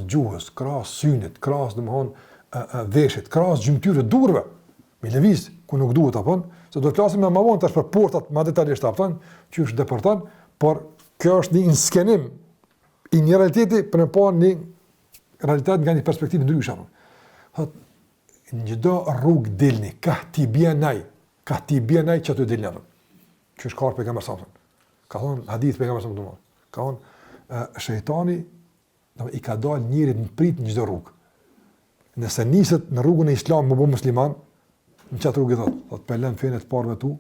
gjuhës, krahas synit, krahas dhe më honë veshit, krahas gjymtyre durve, me leviz, ku nuk duhet apën, se do të klasim me mavon tash për portat ma detalisht apën, që është depërtan, por kjo është një inskenim i një realiteti për në pa një realitet nga një perspektivë ndryshë apën. Thot, në gjithdo rrugë dilni, ka ti bjenaj që të dilni apën. Që është karë për kamë rësamëtën. Ka thonë hadith për kamë rësamëtën. Ka thonë, shejtani i ka dalë njërit në prit në gjithdo rrugë. Nëse niset në rrugën e islam më bo musliman, në qatë rrugë i thotë, pelen fenet parve tu,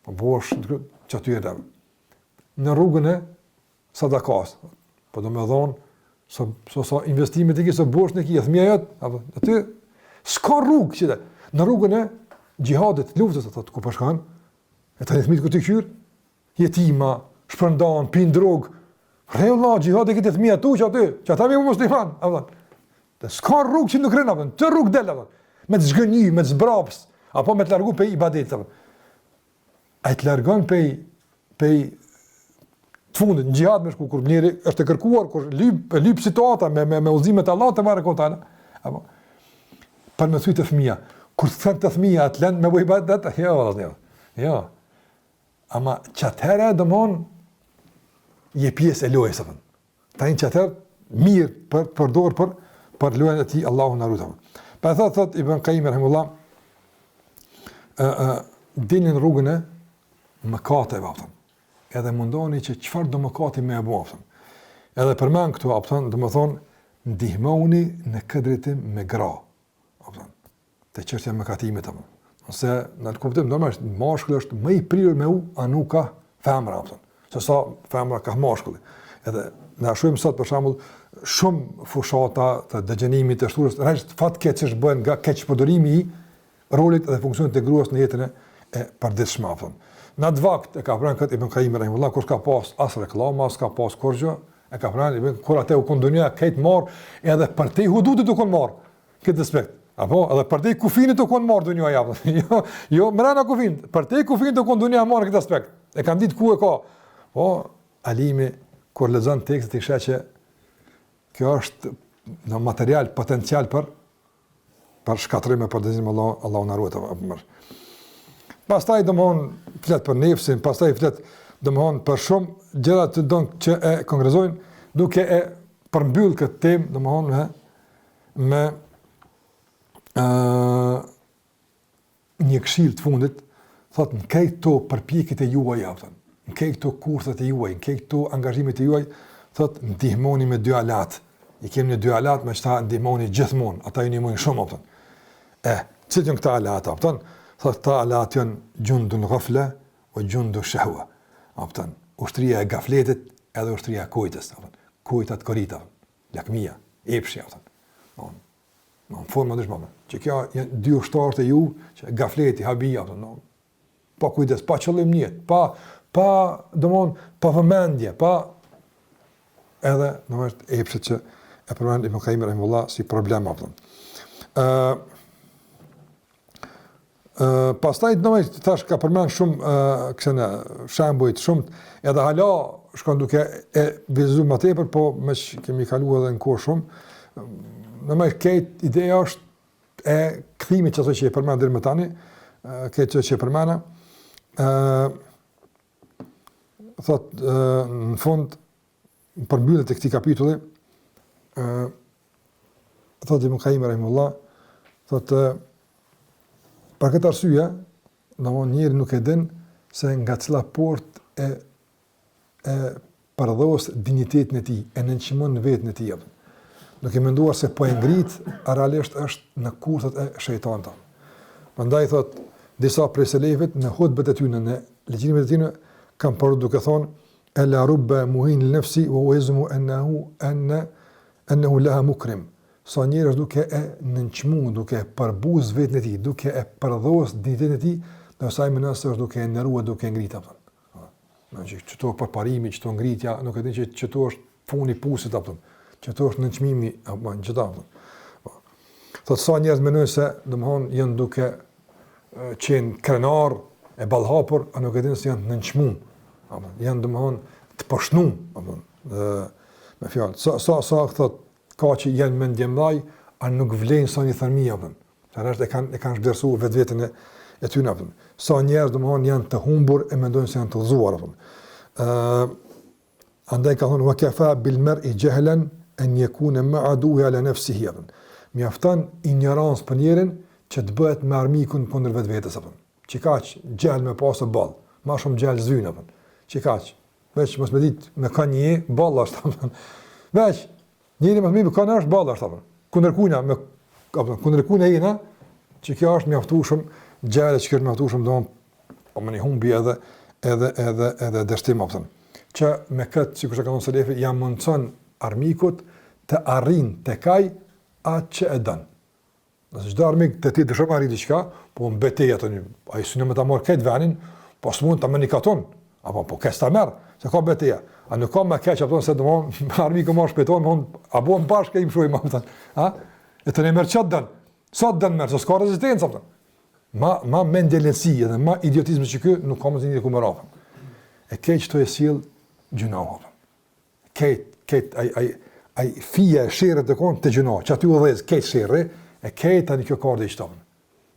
po bosh, që aty e dhe. Në rrugën e sadakas, po do me dhonë, so investimit e ki, so bosh në ki, e thëmija jëtë, aty, s'ka rrugë, qëte, në rrugën e gjihadit, luftës atë ku po shkon, e tani fëmijët ku të kyr, jetima, shpërndan, pin drog. Rrella gjihadi këtë fëmijë atu që ata me musliman, apo. Të s'ka rrugë që nuk rrin apo, të rrugë del apo. Me të zgënjy, me të zbraps, apo me të largu pe ibadet apo. Ai të largon pe të fundit në gjihad me shku kur njëri është e kërkuar, kur lyp situata me udhëzimet e Allahut te barekutaala, apo për me thujtë fëmia, kur të thënë të fëmia atë lënë me ibadet, jo. Ama çatëra domon je pjesë e lojës apo. Tani çatër mirë për përdor për lojën e tij Allahu na ruaj. Pa thot Ibn Qayyim rahimullah dinin rrugën e mëkateve apo. Edhe mundoni që çfarë do mëkati më e bëfën. Edhe përmend këtu apo domethënë ndihmoni në këtë drejtim me gra. Apo të çështja e mëkatimit apo. Ose në kuptim normalisht mashkulli është më i prirur me u, a nuk ka femra apo. Se sa femra ka mashkulli. Edhe na shohim sot për shembull shumë fushata të dëgjenimit të shturës, rresht fatkeqësh bën nga keqpërdorimi i rolit dhe funksionit të gruas në jetën e përditshme apo. Në atë vakt e ka pranë këtë Ibn Qayyim rahimullah, kur s'ka pas as reklama, s'ka pas kurrë, e ka pranë kur atë u kondonia këtë marr, edhe për te hudutit u kon marr këtë aspekt. Apo edhe për te kufinit u kon marr dunia javë. Jo mbrana kufinit, për te kufinit u kon dunia marr këtë aspekt. E kanë ditë ku e ka. Po alimi kur lexon tekstin i sheh që kjo është në material potencial për shkatrim e për dëzim Allahu na ruaj apo. Pastaj domthon flet për nefsin, pastaj flet domthon për shumë gjëra të don që e konkretizojnë duke e përmbyll këtë temë domthon me një këshill të fundit, thotë në këto përpjekjet e juaja, thotë, në këto kurthet e juaj, në këto angazhimet e juaj, thotë ndihmoni me dy alat. I kemi në dy alat me çta ndihmoni gjithmonë, ata ju ndihmojnë shumë thotë. Cilë janë këta alat, thotë? Thotë ta alat janë gjundun ghafla o gjundu shahwa. Apëton, ushtria e gafletit edhe ushtria e kujtës. Kujtat korita, lakmia, epshi. Në forma dëshmame. Që kjo janë dy ushtarët e ju, që gafleti, habija, pa kujdes, pa qëllim njët, pa vëmendje, pa edhe në është epshit që e përmend Ibn Qayyim rahimullah si problem. Pastaj domethënë tash ka përmend shumë kësaj shembuj të shumt, edhe hala shkon duke e vizuar më tepër, po më kemi kaluar edhe në kohë shumë. Domethënë këtë ideja është e kthimit çasto që e përmend deri më tani, këtë që e përmend thotë në fund përmbyllet të këtij kapitulli thotë Ibn Qayyim rahimullah, thotë për këtë arsye, domthonë njëri nuk e din se nga cila port e përdhos dinjitetin e tij, e nënçmon vetën e tij. Nuk e menduar se po e ngrit, realisht është në kurthat e shejtanit. Prandaj thot disa prej selefëve në hutbet e tyre, në leximet e tyre kanë parë duke thonë ela rubba muhin al-nafsi wa yazmu annahu laha mukrim. Sa njerëz duke e nënçmuar, duke e përbuz vetën e tij, duke e përdhos dinjitetin e tij, do sa më nëse është duke e ndëruar, duke e ngritur apo. Çto përparimi, çto ngritja, nuk e di që çto është funi pusit apo. Çto është nënçmimi apo çdo apo. Thotë sa njerëz mendojnë se domthon janë duke qenë krenar e ballhapur, a nuk e din se janë nënçmuar. Apo janë domthon të poshtnuar apo. Me fjalë, sa thotë ka që janë mendje mëdhaj, a nuk vlen sa një thërmia apo. Tërësh e kanë zgjersuar vetveten e tyre apo. Sa njerëz domthon janë të humbur e mendojnë se janë të udhëzuar apo. Andaj ka thonë wa kafa bil mar'i jahlan an yakuna ma'aduhu ala nafsihi apo. Mjafton ignorancë për njerin që të bëhet me armikun kundër vetvetes apo. Çikaq gjallë me pasë ball, më shumë gjallë zvyn apo. Çikaq. Veç mos më dit me kanje ball është apo. Veç njëri më mirë kanë është balla apo. Kundërkujna me apo kundërkujna jena, që kjo është mjaftueshëm, gjallë që është mjaftueshëm domon po më humbi edhe dështim apo. Që me këtë sikur të kanë selefi ja mundson armikut të arrin tek ai atë që e don. Nëse çdo armik të ti dëshon arrit diçka, po mbetej atë, ai synë me ta marr këtë vënin, po s'mund ta menikaton, apo po kesta merr, se ka betejë. A nuk ka më keq apo se domon armiku më shpejton, apo bashkë im shojmë atë. Ha? E të ne merr çat dan. Sot dan merr, s'ka rezistencë atë. Ma mendelësi dhe ma idiotizëm që ky nuk ka më të njëjtë ku më rafën. E keq të e sjell gjunahove. Ai fija e sherrët të konë të gjunah, që aty u dhez, keq sherrë, e keq tani kjo kardë i shtopën.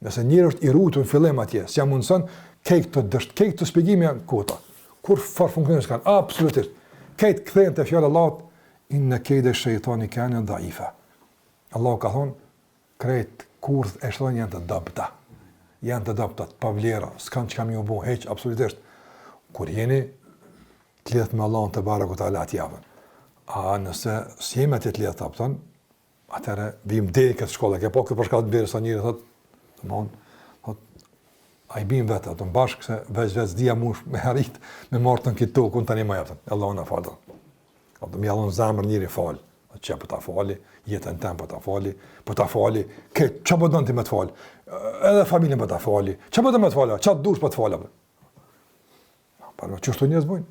Nëse njëri është i rutur në fillim atje, s'ja mundson, keq të shpjegimi janë kota. Kur far funksionon s'kan, absolutisht. Keq kthehen te fjala e Allahut, inna kayda shaytani kana dha'ifa. Allahu ka thonë, krejt kurth e shëton janë të dobta. Janë të dobta, pa vlera, s'kan çka më u bë hiç absolutisht. Kur jeni të lidhët me Allahun te bareku te ala atjavën. A nëse s'jemi atë të lidhët tapton, atëherë vim deri këtë shkollë, ke po kë për shkallë të bërë sa njëri thotë, ai bim vetë atë bashkë se veç dia mush me arrit me martën këtu tokun tani më japën. Allahu na falë. Atë më jallon zamër njëri fal. Çka po ta fali, jetën tëm po ta fali, kë çfarë do të më të fal. Edhe familjen po ta fali. Çfarë do të më të fal? Çfarë dush po të fal? Para çështë njerëz bujnë.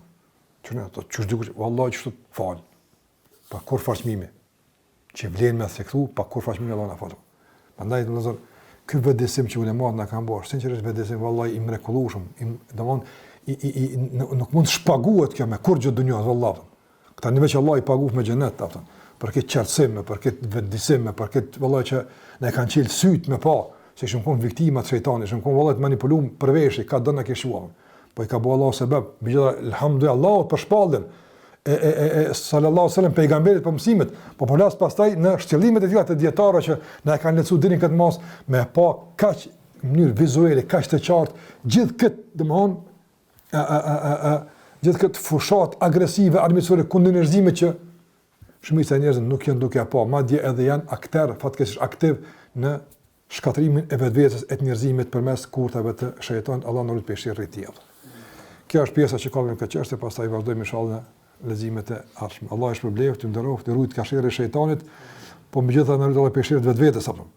Çunë ato çështë diku, vallahi çështë fal. Pa kur fashmimi. Që vlen me thektu, pa kur fashmimi Allahu na falë. Prandaj domethënë ky vëdesim që ulemat na kanë bërë, sinqerisht vëdesim vallahi i mrekullueshëm, domthon nuk mund të shpaguhet kjo me kurrë dunjë vallahi. Këta neve që Allah i paguaf me xhenet, thon, për këtë qartësim, për këtë vëdesim, për këtë vallahi që na kanë qelë syt me pa, se shumë kon viktima të shejtanit, shumë kon vallahi të manipuluar për veshë, ka dëna ke shuam. Po i ka bëu Allahu sebab, megjithatë elhamdulillah për shpallën sallallahu alaihi wasallam pejgamberit për mësimet, po polas pastaj në shtjellimet e tilla të dietarëve që na kanë lecuar deri në këtë mos me pa kaq në mënyrë vizuale, kaq të qartë gjithë këtë, domthon gjithë këtë fushat agresive armiqësore kundër njerëzimit që shumica e njerëzve nuk janë duke pa, madje edhe janë aktor fatkeqësisht aktiv në shkatrimin e vetvetes e njerëzimit përmes kurthave të shejtanit. Allah na lut peshë rriti. Kjo është pjesa që ka në këtë çështje, pastaj vazhdojmë inshallah leximet e ardhshme. Allah është problem të nderoft, të rujt kashirë e shejtanit, po megjithatë na lut peshë vetvetes apo.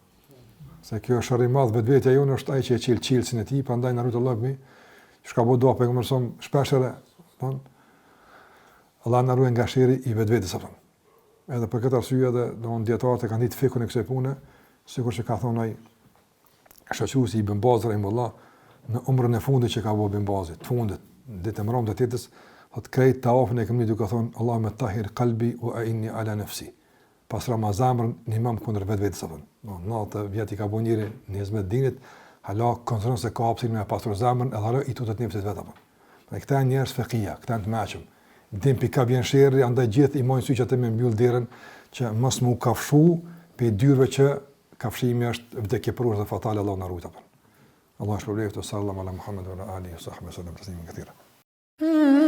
Se kjo është shërrim i madh vetvetja jonë është ai që e çel çelsin e tij, prandaj na lut Allah me çka bëu do apo mëson shpeshherë, thon Allah na ruaj nga shiri i vetvetes apo. Edhe për këtë arsye edhe domon dietarët e kanë ditë fikun e kësaj pune, sikur që ka thonë ai shoqëruesi i Ibn Baz rahimullah në umrën e fundit që ka bëu Ibn Bazi, të fundit, ditën e mbrëmtë të ditës, thotë krejt tawafën e kemi duke thonë Allahumma tahhir qalbi wa a'inni ala nafsi. Pas Ramazanën në imam kundër vetvetes apo. Do 9 vjet i ka bëu njëri në hizmet dinit, hala kontrollon se ka hapësirë me pasur zemrën, edhe hala i tutet nefsit vet apo. Pra këta janë njerëz fekia, këta janë të mëshëm. Dim pika vjen sherrri, andaj gjithë i mojnë syqat e me mbyll derën që mos mu kafshu pe dyrve që kafshimi është vdekje për urë dhe fatale. Allah na ruaj apo. Allah shpëlbeft sallallahu ala Muhammed wa ala alihi wa sahbihi sallam taslimin katira.